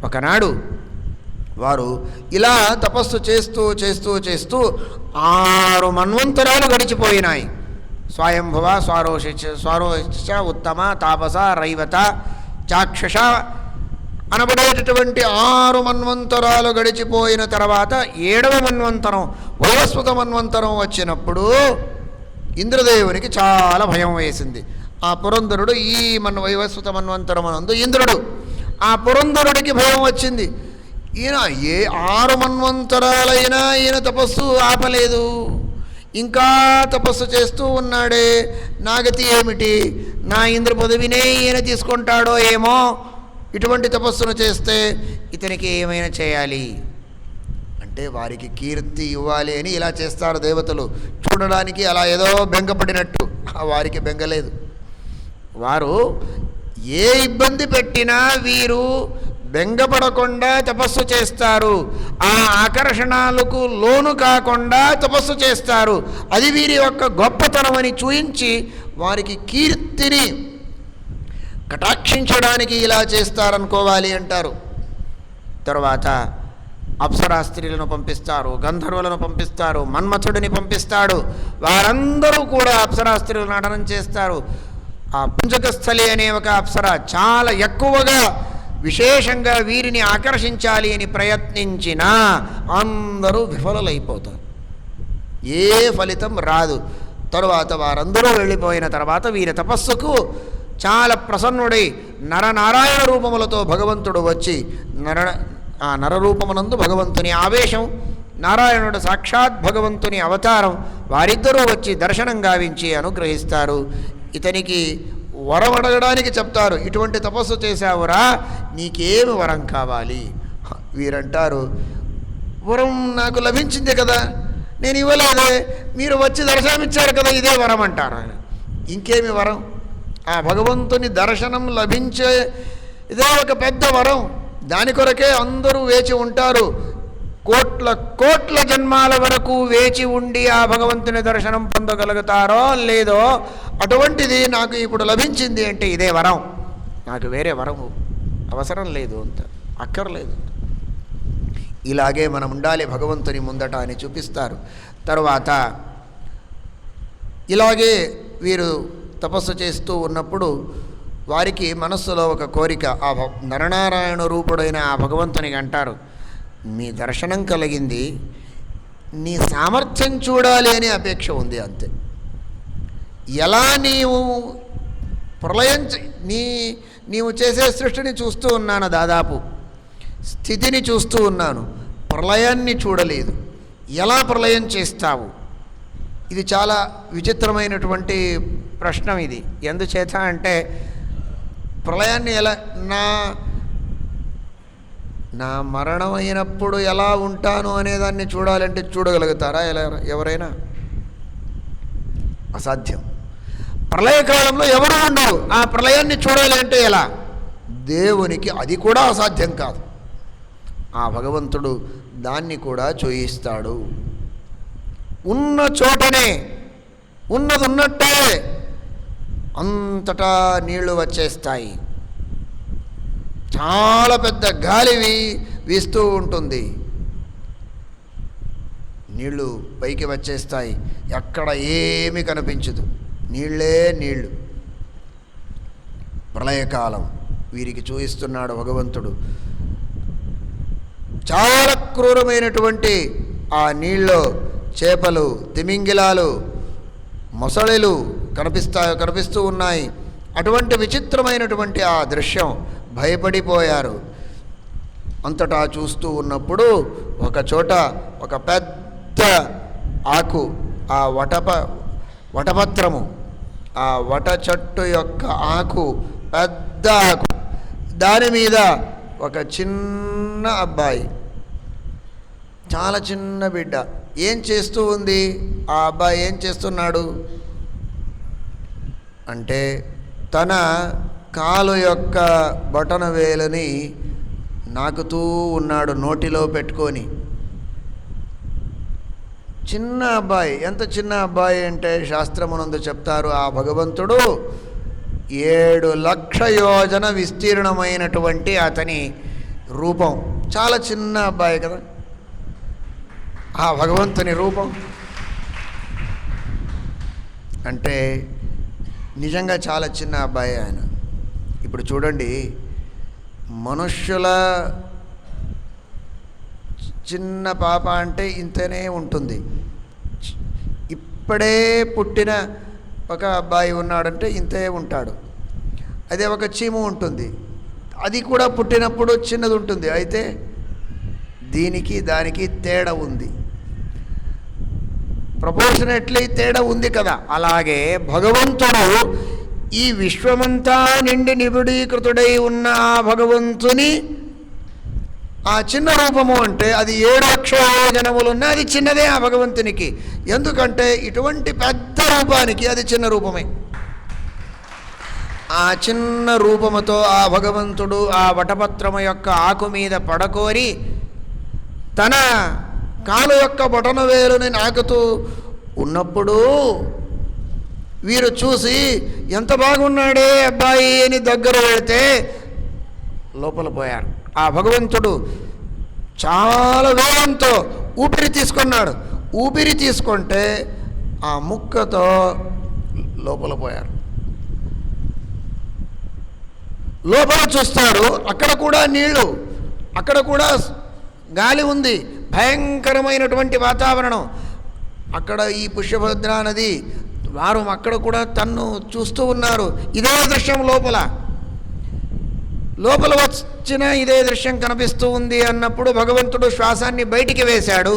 ఒకనాడు వారు ఇలా తపస్సు చేస్తూ చేస్తూ చేస్తూ 6 మన్వంతరాలు గడిచిపోయినాయి. స్వయంభువ, స్వారోష, ఉత్తమ, తాపస, రైవత, చాక్షుష అనబడేటటువంటి 6 మన్వంతరాలు గడిచిపోయిన తర్వాత 7వ మన్వంతరం వైవస్వత మన్వంతరం వచ్చినప్పుడు ఇంద్రదేవునికి చాలా భయం వేసింది. ఆ పురంధరుడు ఈ వైవస్వత మన్వంతరమనందు ఇంద్రుడు, ఆ పురంధరుడికి భయం వచ్చింది. ఈయన 6 మన్వంతరాలైనా ఈయన తపస్సు ఆపలేదు, ఇంకా తపస్సు చేస్తూ ఉన్నాడే, నాగతి ఏమిటి, నా ఇంద్ర పదవినే ఈయన తీసుకుంటాడో ఏమో, ఇటువంటి తపస్సును చేస్తే ఇతనికి ఏమైనా చేయాలి అంటే వారికి కీర్తి ఇవ్వాలి అని ఇలా చేస్తారు దేవతలు. చూడడానికి అలా ఏదో బెంగపడినట్టు, వారికి బెంగలేదు. వారు ఏ ఇబ్బంది పెట్టినా వీరు బెంగపడకుండా తపస్సు చేస్తారు, ఆ ఆకర్షణలకు లోను కాకుండా తపస్సు చేస్తారు. అది వీరి యొక్క గొప్పతనం అని చూయించి వారికి కీర్తిని కటాక్షించడానికి ఇలా చేస్తారనుకోవాలి అంటారు. తర్వాత అప్సరా స్త్రీలను పంపిస్తారు, గంధర్వులను పంపిస్తారు, మన్మథుడిని పంపిస్తాడు. వారందరూ కూడా అప్సరా స్త్రీలు నటనం చేస్తారు. ఆ పుంజకస్థలి అనే ఒక అప్సర చాలా ఎక్కువగా విశేషంగా వీరిని ఆకర్షించాలి అని ప్రయత్నించినా అందరూ విఫలమైపోతారు, ఏ ఫలితం రాదు. తరువాత వారందరూ వెళ్ళిపోయిన తర్వాత వీరి తపస్సుకు చాలా ప్రసన్నుడై నరనారాయణ రూపములతో భగవంతుడు వచ్చి ఆ నరరూపమునందు భగవంతుని ఆవేశం, నారాయణుడు సాక్షాత్ భగవంతుని అవతారం, వారిద్దరూ వచ్చి దర్శనం గావించి అనుగ్రహిస్తారు. ఇతనికి వరం అడగడానికి చెప్తారు, ఇటువంటి తపస్సు చేశావురా, నీకేమి వరం కావాలి? వీరంటారు, వరం నాకు లభించింది కదా, నేను ఇవ్వలేదే, మీరు వచ్చి దర్శనమిచ్చారు కదా, ఇదే వరం అంటారు. ఇంకేమి వరం? ఆ భగవంతుని దర్శనం లభించే ఇదే ఒక పెద్ద వరం, దాని కొరకే అందరూ వేచి ఉంటారు. కోట్ల కోట్ల జన్మాల వరకు వేచి ఉండి ఆ భగవంతుని దర్శనం పొందగలుగుతారో లేదో, అటువంటిది నాకు ఇప్పుడు లభించింది అంటే ఇదే వరం, నాకు వేరే వరము అవసరం లేదు, అంత అక్కర్లేదు. ఇలాగే మనం ఉండాలి భగవంతుని ముందట అని చూపిస్తారు. తరువాత ఇలాగే వీరు తపస్సు చేస్తూ ఉన్నప్పుడు వారికి మనస్సులో ఒక కోరిక, ఆ నరనారాయణ రూపుడైన ఆ భగవంతునికి అంటారు, మీ దర్శనం కలిగింది, నీ సామర్థ్యం చూడాలి అనే అపేక్ష ఉంది, అంతే. ఎలా నీవు ప్రళయం నీవు చేసే సృష్టిని చూస్తూ ఉన్నాను, దాదాపు స్థితిని చూస్తూ ఉన్నాను, ప్రళయాన్ని చూడలేదు, ఎలా ప్రళయం చేస్తావు? ఇది చాలా విచిత్రమైనటువంటి ప్రశ్న ఇది. ఎందుచేత అంటే ప్రళయాన్ని ఎలా, నా మరణం అయినప్పుడు ఎలా ఉంటాను అనేదాన్ని చూడాలంటే చూడగలుగుతారా ఎవరైనా? అసాధ్యం. ప్రళయకాలంలో ఎవరు ఉండరు, ఆ ప్రళయాన్ని చూడాలి అంటే ఎలా? దేవునికి అది కూడా అసాధ్యం కాదు. ఆ భగవంతుడు దాన్ని కూడా చూయిస్తాడు. ఉన్న చోటనే ఉన్నది ఉన్నట్టే అంతటా నీళ్లు వచ్చేస్తాయి, చాలా పెద్ద గాలి వీస్తూ ఉంటుంది, నీళ్లు పైకి వచ్చేస్తాయి, ఎక్కడ ఏమీ కనిపించదు, నీళ్ళే నీళ్ళు. ప్రళయకాలం వీరికి చూయిస్తున్నాడు భగవంతుడు. చాలా క్రూరమైనటువంటి ఆ నీళ్ళలో చేపలు, తిమింగిలాలు, మొసళలు కనిపిస్తూ ఉన్నాయి. అటువంటి విచిత్రమైనటువంటి ఆ దృశ్యం భయపడిపోయారు. అంతటా చూస్తూ ఉన్నప్పుడు ఒక చోట ఒక పెద్ద ఆకు, ఆ వటపత్రము, ఆ వట చెట్టు యొక్క ఆకు, పెద్ద ఆకు, దాని మీద ఒక చిన్న అబ్బాయి, చాలా చిన్న బిడ్డ ఏం చేస్తూ ఉంది? ఆ అబ్బాయి ఏం చేస్తున్నాడు అంటే తన కాలు యొక్క బొటన వేలుని నాకుతూ ఉన్నాడు నోటిలో పెట్టుకొని. చిన్న అబ్బాయి, ఎంత చిన్న అబ్బాయి అంటే శాస్త్రమునందు చెప్తారు, ఆ భగవంతుడు 7 లక్షల యోజన విస్తీర్ణమైనటువంటి అతని రూపం. చాలా చిన్న అబ్బాయి కదా ఆ భగవంతుని రూపం అంటే, నిజంగా చాలా చిన్న అబ్బాయి ఆయన. ఇప్పుడు చూడండి, మనుష్యుల చిన్న పాప అంటే ఇంతనే ఉంటుంది. ఇప్పుడే పుట్టిన ఒక అబ్బాయి ఉన్నాడంటే ఇంతే ఉంటాడు. అదే ఒక చీము ఉంటుంది, అది కూడా పుట్టినప్పుడు చిన్నది ఉంటుంది. అయితే దీనికి దానికి తేడా ఉంది, ప్రపోర్షనేట్లీ తేడా ఉంది కదా. అలాగే భగవంతుడు ఈ విశ్వమంతా నిండి నిబిడీకృతుడై ఉన్న ఆ భగవంతుని ఆ చిన్న రూపము అంటే అది 7 లక్షల జనములున్నా అది చిన్నదే ఆ భగవంతునికి. ఎందుకంటే ఇటువంటి పెద్ద రూపానికి అది చిన్న రూపమే. ఆ చిన్న రూపముతో ఆ భగవంతుడు ఆ వటపత్రము యొక్క ఆకు మీద పడకోరి తన కాలు యొక్క బొటన వేలుని నాకుతూ ఉన్నప్పుడు వీరు చూసి ఎంత బాగున్నాడే అబ్బాయి అని దగ్గర వెళితే లోపల పోయారు. ఆ భగవంతుడు చాలా వేగంతో ఊపిరి తీసుకున్నాడు. ఊపిరి తీసుకుంటే ఆ ముక్కతో లోపల పోయారు. లోపల చూస్తాడు, అక్కడ కూడా నీళ్లు, అక్కడ కూడా గాలి ఉంది, భయంకరమైనటువంటి వాతావరణం. అక్కడ ఈ పుష్యభద్రా నది, వారు అక్కడ కూడా తన్ను చూస్తూ ఉన్నారు. ఇదే దృశ్యం లోపల వచ్చిన ఇదే దృశ్యం కనిపిస్తూ ఉంది అన్నప్పుడు భగవంతుడు శ్వాసాన్ని బయటికి వేశాడు.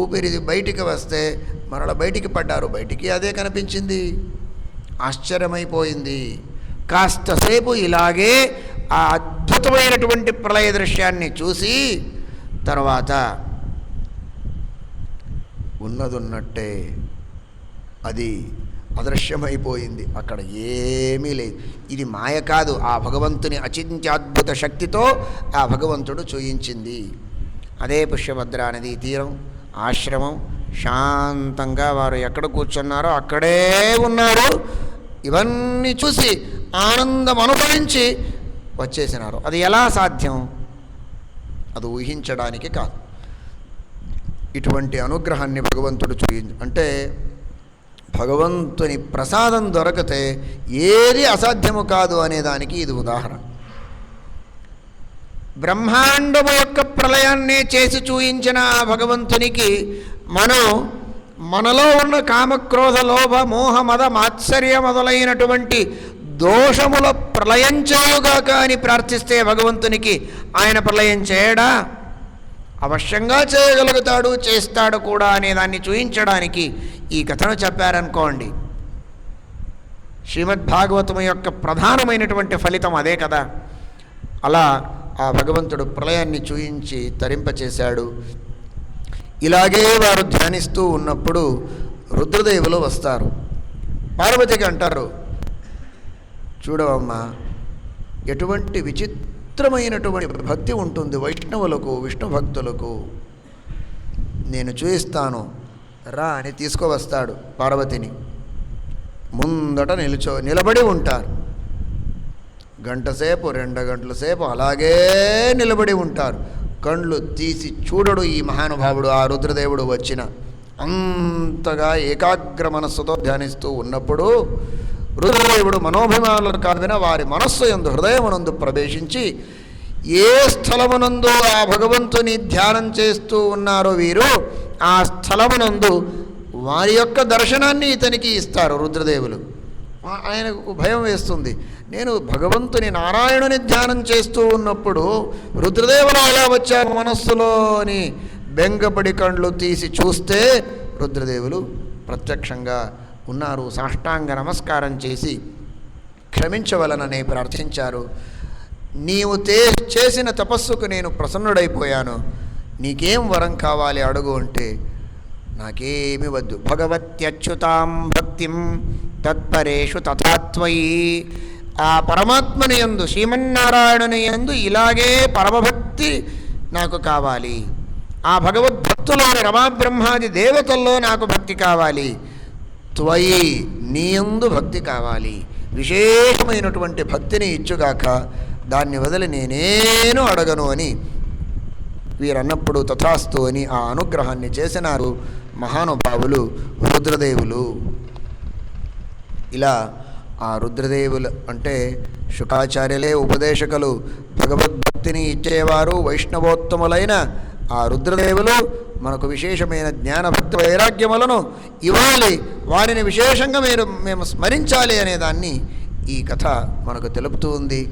ఊపిరి బయటికి వస్తే మరల బయటికి పడ్డారు. బయటికి అదే కనిపించింది. ఆశ్చర్యమైపోయింది. కాస్తసేపు ఇలాగే ఆ అద్భుతమైనటువంటి ప్రళయ దృశ్యాన్ని చూసి తర్వాత ఉన్నదున్నట్టే అది అదృశ్యమైపోయింది. అక్కడ ఏమీ లేదు. ఇది మాయ కాదు, ఆ భగవంతుని అచింత్యాద్భుత శక్తితో ఆ భగవంతుడు చూయించింది. అదే పుష్యభద్రా నదీ తీరం, ఆశ్రమం. శాంతంగా వారు ఎక్కడ కూర్చున్నారో అక్కడే ఉన్నారు. ఇవన్నీ చూసి ఆనందం అనుభవించి వచ్చేసినారు. అది ఎలా సాధ్యం? అది ఊహించడానికి కాదు. ఇటువంటి అనుగ్రహాన్ని భగవంతుడు అంటే భగవంతుని ప్రసాదం దొరకితే ఏది అసాధ్యము కాదు అనేదానికి ఇది ఉదాహరణ. బ్రహ్మాండము యొక్క ప్రళయాన్ని చేసి చూయించిన ఆ భగవంతునికి మనలో ఉన్న కామక్రోధ లోభ మోహ మద మాత్సర్య మొదలైనటువంటి దోషముల ప్రళయం చేయుగాక అని ప్రార్థిస్తే భగవంతునికి ఆయన ప్రళయం చేయడా? అవశ్యంగా చేయగలుగుతాడు, చేస్తాడు కూడా అనేదాన్ని చూయించడానికి ఈ కథను చెప్పారనుకోండి. శ్రీమద్భాగవతం యొక్క ప్రధానమైనటువంటి ఫలితం అదే కదా. అలా ఆ భగవంతుడు ప్రళయాన్ని చూయించి తరింపచేశాడు. ఇలాగే వారు ధ్యానిస్తూ ఉన్నప్పుడు రుద్రదేవులు వస్తారు. పార్వతికి అంటారు, చూడవమ్మా, ఎటువంటి విచిత్రమైనటువంటి భక్తి ఉంటుంది వైష్ణవులకు, విష్ణు భక్తులకు. నేను చూయిస్తాను రా అని తీసుకువస్తాడు పార్వతిని. ముందట నిలబడి ఉంటారు. గంటసేపు 2 గంటల సేపు అలాగే నిలబడి ఉంటారు. కళ్ళు తీసి చూడడు ఈ మహానుభావుడు, ఆ రుద్రదేవుడు వచ్చిన. అంతగా ఏకాగ్ర మనస్సుతో ధ్యానిస్తూ ఉన్నప్పుడు రుద్రదేవుడు మనోభిమానులు కావిన వారి మనస్సు యందు హృదయమునందు ప్రవేశించి ఏ స్థలమునందు ఆ భగవంతుని ధ్యానం చేస్తూ ఉన్నారో వీరు, ఆ స్థలమునందు వారి యొక్క దర్శనాన్ని ఇతనికి ఇస్తారు రుద్రదేవులు. ఆయనకు భయం వేస్తుంది. నేను భగవంతుని నారాయణుని ధ్యానం చేస్తూ ఉన్నప్పుడు రుద్రదేవులు ఎలా వచ్చారు మనస్సులో అని బెంగపడి కళ్ళు తీసి చూస్తే రుద్రదేవులు ప్రత్యక్షంగా ఉన్నారు. సాష్టాంగ నమస్కారం చేసి క్షమించవలనని ప్రార్థించారు. నీవు చేసిన తపస్సుకు నేను ప్రసన్నుడైపోయాను, నీకేం వరం కావాలి అడుగు అంటే, నాకేమి వద్దు, భగవత్యచ్యుతాం భక్తిం తత్పరేషు తథాత్వయి. ఆ పరమాత్మని యందు, శ్రీమన్నారాయణుని యందు ఇలాగే పరమభక్తి నాకు కావాలి. ఆ భగవద్భక్తులోని రమాబ్రహ్మాది దేవతల్లో నాకు భక్తి కావాలి. త్వయి, నీయందు భక్తి కావాలి. విశేషమైనటువంటి భక్తిని ఇచ్చుగాక, దాన్ని వదిలి నేనేను అడగను అని వీరన్నప్పుడు తథాస్తు అని ఆ అనుగ్రహాన్ని చేసినారు మహానుభావులు రుద్రదేవులు. ఇలా ఆ రుద్రదేవులు అంటే శుకాచార్యులే ఉపదేశకులు, భగవద్భక్తిని ఇచ్చేవారు, వైష్ణవోత్తములైన ఆ రుద్రదేవులు మనకు విశేషమైన జ్ఞానభక్తి వైరాగ్యములను ఇవ్వాలి, వారిని విశేషంగా మేము స్మరించాలి అనేదాన్ని ఈ కథ మనకు తెలుపుతూ ఉంది.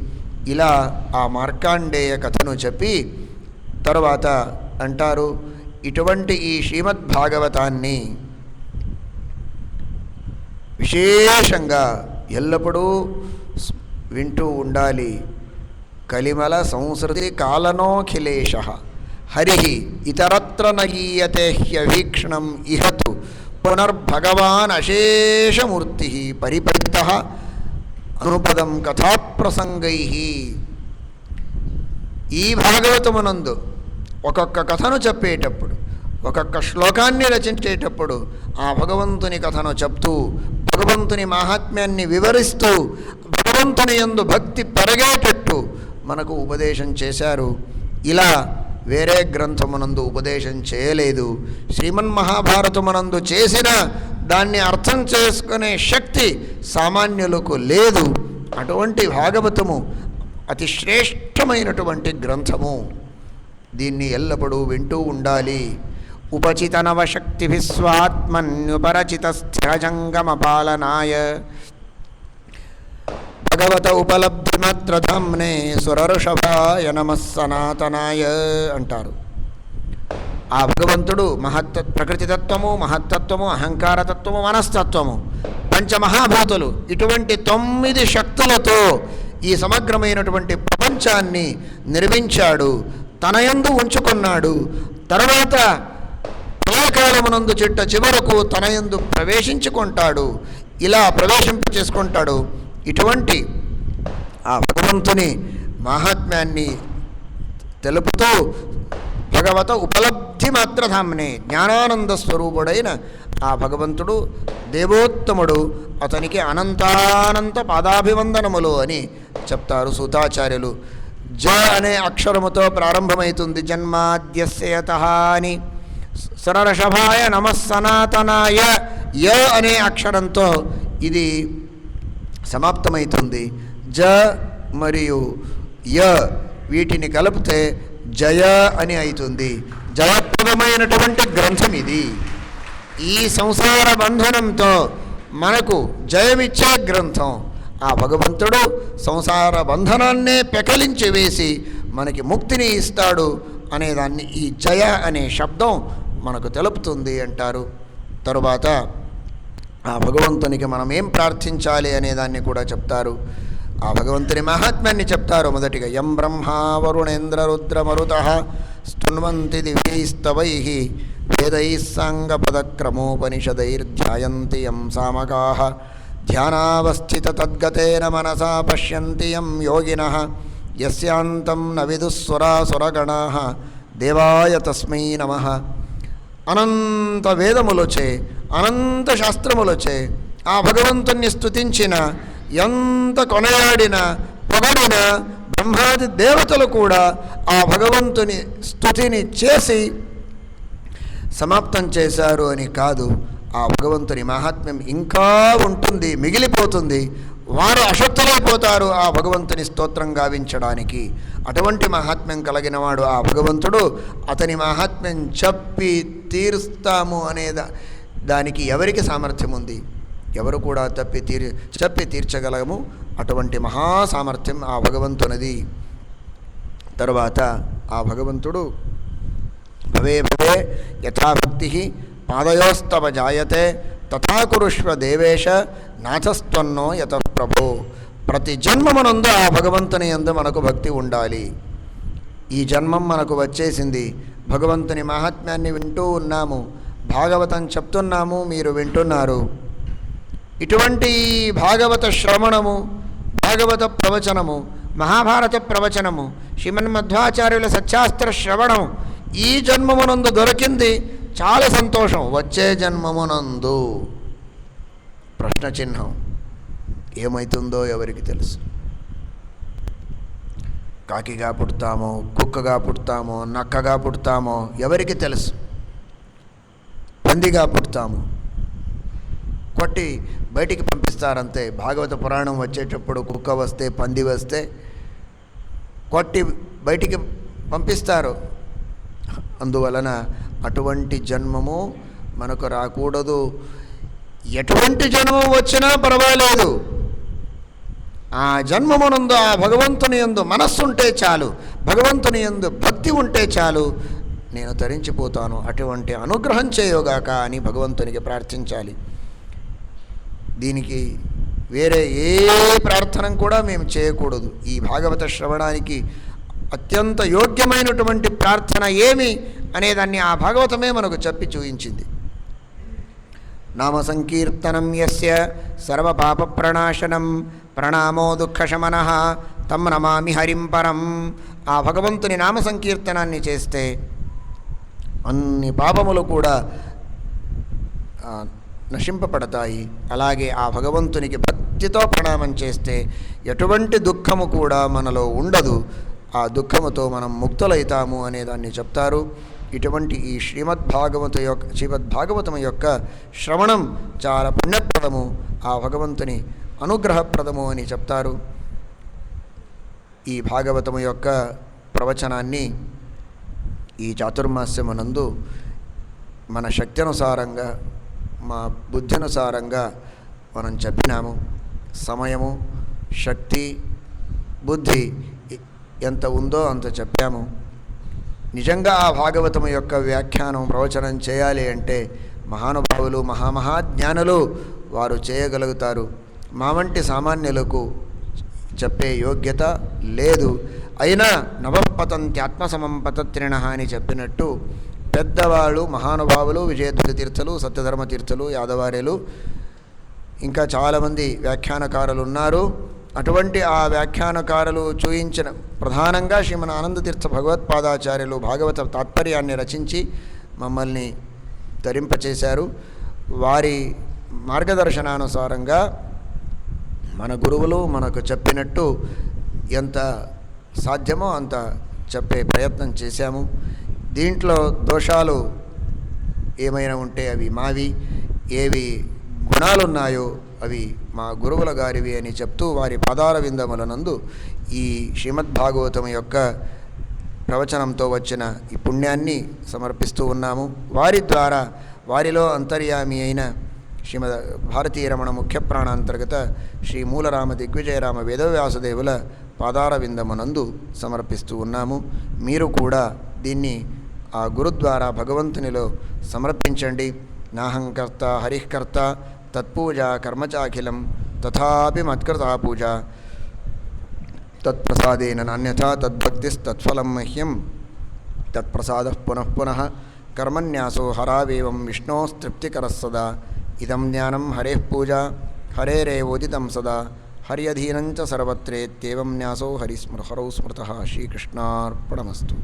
ఇలా ఆ మార్కాండేయ కథను చెప్పి తరువాత అంటారు, ఇటువంటి ఈ శ్రీమద్భాగవతాన్ని విశేషంగా ఎల్లప్పుడూ వింటూ ఉండాలి. కలిమల సంస్కృతి కాలనోఖిలేశ హరి ఇతరత్ర నగీయతే హ్యవీక్షణం ఇహతు పునర్భగవాన్ అశేషమూర్తి పరిపరిత అనుపదం కథాప్రసంగై. ఈ భాగవతమునందు ఒక్కొక్క కథను చెప్పేటప్పుడు, ఒక్కొక్క శ్లోకాన్ని రచించేటప్పుడు ఆ భగవంతుని కథను చెప్తూ, భగవంతుని మాహాత్మ్యాన్ని వివరిస్తూ, భగవంతుని యందు భక్తి పెరగేటట్టు మనకు ఉపదేశం చేశారు. ఇలా వేరే గ్రంథమునందు ఉపదేశం చేయలేదు. శ్రీమన్మహాభారతమునందు చేసిన దాన్ని అర్థం చేసుకునే శక్తి సామాన్యులకు లేదు. అటువంటి భాగవతము అతి శ్రేష్టమైనటువంటి గ్రంథము. దీన్ని ఎల్లప్పుడూ వింటూ ఉండాలి. ఉపచిత నవశక్తిభిः స్వాత్మన్యుపరచిత స్థిరజంగమ పాలనాయ భగవత ఉపలబ్ధిమత్రధామ్నే సురఋషభాయ నమః సనాతనాయ అంటారు. ఆ భగవంతుడు ప్రకృతితత్వము, మహత్తత్వము, అహంకారతత్వము, మనస్తత్వము, పంచమహాభూతులు, ఇటువంటి 9 శక్తులతో ఈ సమగ్రమైనటువంటి ప్రపంచాన్ని నిర్మించాడు, తనయందు ఉంచుకున్నాడు. తర్వాత ప్రళయకాలమునందు చివరకు తనయందు ప్రవేశించుకుంటాడు, ఇలా ప్రవేశింపచేసుకుంటాడు. ఇటువంటి ఆ భగవంతుని మహాత్మ్యాన్ని తెలుపుతూ భగవత ఉపలబ్ధి మాత్రధామ్నే జ్ఞానానంద స్వరూపుడైన ఆ భగవంతుడు దేవోత్తముడు, అతనికి అనంతానంత పాదాభివందనములు అని చెప్తారు సూతాచార్యులు. జ అనే అక్షరముతో ప్రారంభమవుతుంది జన్మాద్యస్య యతః అని. సురఋషభాయ నమః సనాతనాయ య అనే అక్షరంతో ఇది సమాప్తమవుతుంది. జ మరియు య వీటిని కలిపితే జయ అని అవుతుంది. జయప్రదమైనటువంటి గ్రంథం ఇది. ఈ సంసార బంధనంతో మనకు జయమిచ్చే గ్రంథం. ఆ భగవంతుడు సంసార బంధనాన్నే పెకలించి వేసి మనకి ముక్తిని ఇస్తాడు అనేదాన్ని ఈ జయ అనే శబ్దం మనకు తెలుపుతుంది అంటారు. తరువాత ఆ భగవంతునికి మనం ఏం ప్రార్థించాలి అనేదాన్ని కూడా చెప్తారు. ఆ భగవంతుని మహాత్మ్యాన్ని చెప్తారు. మొదటిగా యం బ్రహ్మా వరుణేంద్ర రుద్రమరుతః స్తున్వంతి దివ్యైస్తవైః వేదైః సాంగపదక్రమోపనిషదైర్ధ్యాయంతి యం సామగాః ధ్యానావస్థిత తద్గతేన మనసా పశ్యంతి యం యోగినః యస్యాంతం న విదుఃసురాసురగణాః దేవాయ తస్మై నమః. అనంత వేదములొచ్చే, అనంత శాస్త్రములొచ్చే ఆ భగవంతుణ్ణి స్తుతించిన, ఎంత కొనయాడిన, పొగడిన బ్రహ్మాది దేవతలు కూడా ఆ భగవంతుని స్తుతిని చేసి సమాప్తం చేశారు అని కాదు. ఆ భగవంతుని మహాత్మ్యం ఇంకా ఉంటుంది, మిగిలిపోతుంది. వారు అశక్తులైపోతారు ఆ భగవంతుని స్తోత్రం గావించడానికి. అటువంటి మహాత్మ్యం కలిగినవాడు ఆ భగవంతుడు. అతని మహాత్మ్యం చెప్పి తీరుస్తాము అనే దానికి ఎవరికి సామర్థ్యం ఉంది? ఎవరు కూడా చెప్పి తీర్చగలము. అటువంటి మహాసామర్థ్యం ఆ భగవంతునిది. తరువాత ఆ భగవంతుడు భవే భవే యథాభక్తి పాదయోస్తవ జాయతే తథా కురుష్వ దేవేశ నాథస్త్వన్నో యతః ప్రభో. ప్రతి జన్మమునందు ఆ భగవంతుని యందు మనకు భక్తి ఉండాలి. ఈ జన్మం మనకు వచ్చేసింది, భగవంతుని మహాత్మ్యాన్ని వింటూ ఉన్నాము, భాగవతం చెప్తున్నాము, మీరు వింటున్నారు. ఇటువంటి భాగవత శ్రవణము, భాగవత ప్రవచనము, మహాభారత ప్రవచనము, శ్రీమన్మధ్వాచార్యుల సత్యాస్త్ర శ్రవణం ఈ జన్మమునందు దొరికింది, చాలా సంతోషం. వచ్చే జన్మమునందు ప్రశ్న చిహ్నం. ఏమవుతుందో ఎవరికి తెలుసు? కాకిగా పుడతామో, కుక్కగా పుడతామో, నక్కగా పుడతామో ఎవరికి తెలుసు? పందిగా పుడతాము, కొట్టి బయటికి పంపిస్తారంతే. భాగవత పురాణం వచ్చేటప్పుడు కుక్క వస్తే, పంది వస్తే కొట్టి బయటికి పంపిస్తారు. అందువలన అటువంటి జన్మము మనకు రాకూడదు. ఎటువంటి జన్మం వచ్చినా పర్వాలేదు, ఆ జన్మమునందు ఆ భగవంతుని యందు మనస్సుంటే చాలు, భగవంతుని యందు భక్తి ఉంటే చాలు, నేను తరించిపోతాను, అటువంటి అనుగ్రహం చేయగాక అని భగవంతునికి ప్రార్థించాలి. దీనికి వేరే ఏ ప్రార్థన కూడా మేము చేయకూడదు. ఈ భాగవత శ్రవణానికి అత్యంత యోగ్యమైనటువంటి ప్రార్థన ఏమి అనేదాన్ని ఆ భాగవతమే మనకు చెప్పి చూయించింది. నామ సంకీర్తనం యస్య సర్వపాప ప్రణాశనం ప్రణామో దుఃఖశమనః తం నమామి హరిం పరం. ఆ భగవంతుని నామ సంకీర్తనాన్ని చేస్తే అన్ని పాపములు కూడా నశింపబడతాయి. అలాగే ఆ భగవంతునికి భక్తితో ప్రణామం చేస్తే ఎటువంటి దుఃఖము కూడా మనలో ఉండదు. ఆ దుఃఖముతో మనం ముక్తులైతాము అనేదాన్ని చెప్తారు. ఇటువంటి ఈ శ్రీమద్భాగవతం యొక్క శ్రవణం చాలా పుణ్యప్రదము, ఆ భగవంతుని అనుగ్రహప్రదము అని చెప్తారు. ఈ భాగవతము యొక్క ప్రవచనాన్ని ఈ చాతుర్మాస్యమునందు మన శక్తి అనుసారంగా, మా బుద్ధి అనుసారంగా మనం చెప్పినాము. సమయము, శక్తి, బుద్ధి ఎంత ఉందో అంత చెప్పాము. నిజంగా ఆ భాగవతము యొక్క వ్యాఖ్యానం, ప్రవచనం చేయాలి అంటే మహానుభావులు, మహామహాజ్ఞానులు వారు చేయగలుగుతారు. మా వంటి సామాన్యులకు చెప్పే యోగ్యత లేదు. అయినా నవపతంత్యాత్మసమం పతత్రిణ అని చెప్పినట్టు పెద్దవాళ్ళు, మహానుభావులు, విజయధ్వజ తీర్థులు, సత్యధర్మ తీర్థులు, యాదవార్యులు, ఇంకా చాలామంది వ్యాఖ్యానకారులు ఉన్నారు. అటువంటి ఆ వ్యాఖ్యానకారులు చూయించిన ప్రధానంగా శ్రీమన్ ఆనందతీర్థ భగవత్పాదాచార్యులు భాగవత తాత్పర్యాన్ని రచించి మమ్మల్ని ధరింపచేశారు. వారి మార్గదర్శనానుసారంగా మన గురువులు మనకు చెప్పినట్టు ఎంత సాధ్యమో అంత చెప్పే ప్రయత్నం చేశాము. దీంట్లో దోషాలు ఏమైనా ఉంటే అవి మావి, ఏవి గుణాలున్నాయో అవి మా గురువుల గారివి అని చెప్తూ వారి పాదార విందములనందు ఈ శ్రీమద్భాగవతం యొక్క ప్రవచనంతో వచ్చిన ఈ పుణ్యాన్ని సమర్పిస్తూ ఉన్నాము. వారి ద్వారా వారిలో అంతర్యామి అయిన శ్రీమద్ భారతీయ రమణ ముఖ్య ప్రాణాంతర్గత శ్రీ మూలరామ దిగ్విజయరామ వేదవ్యాసదేవుల పాదార విందమునందు సమర్పిస్తూ ఉన్నాము. మీరు కూడా దీన్ని ఆ గురుద్వారా భగవంతునిలో సమర్పించండి. నాహంకర్త హరిఃకర్త తత్పూజ కర్మచాఖిలం తథాపి మత్కృతా పూజ తత్ప్రసాదేన నాన్యథా తద్భక్తిస్తత్ఫలం మహ్యం తత్ప్రసాదః పునః పునః కర్మన్యాసో హరావేవం విష్ణోస్తృప్తికరः సదా. ఇదం జ్ఞానం హరేః పూజ హరేరేవోదితం సదా హర్యధీనంచ సర్వత్రేత్యేవం న్యాసో హరౌ స్మృతః. శ్రీకృష్ణార్పణమస్తు.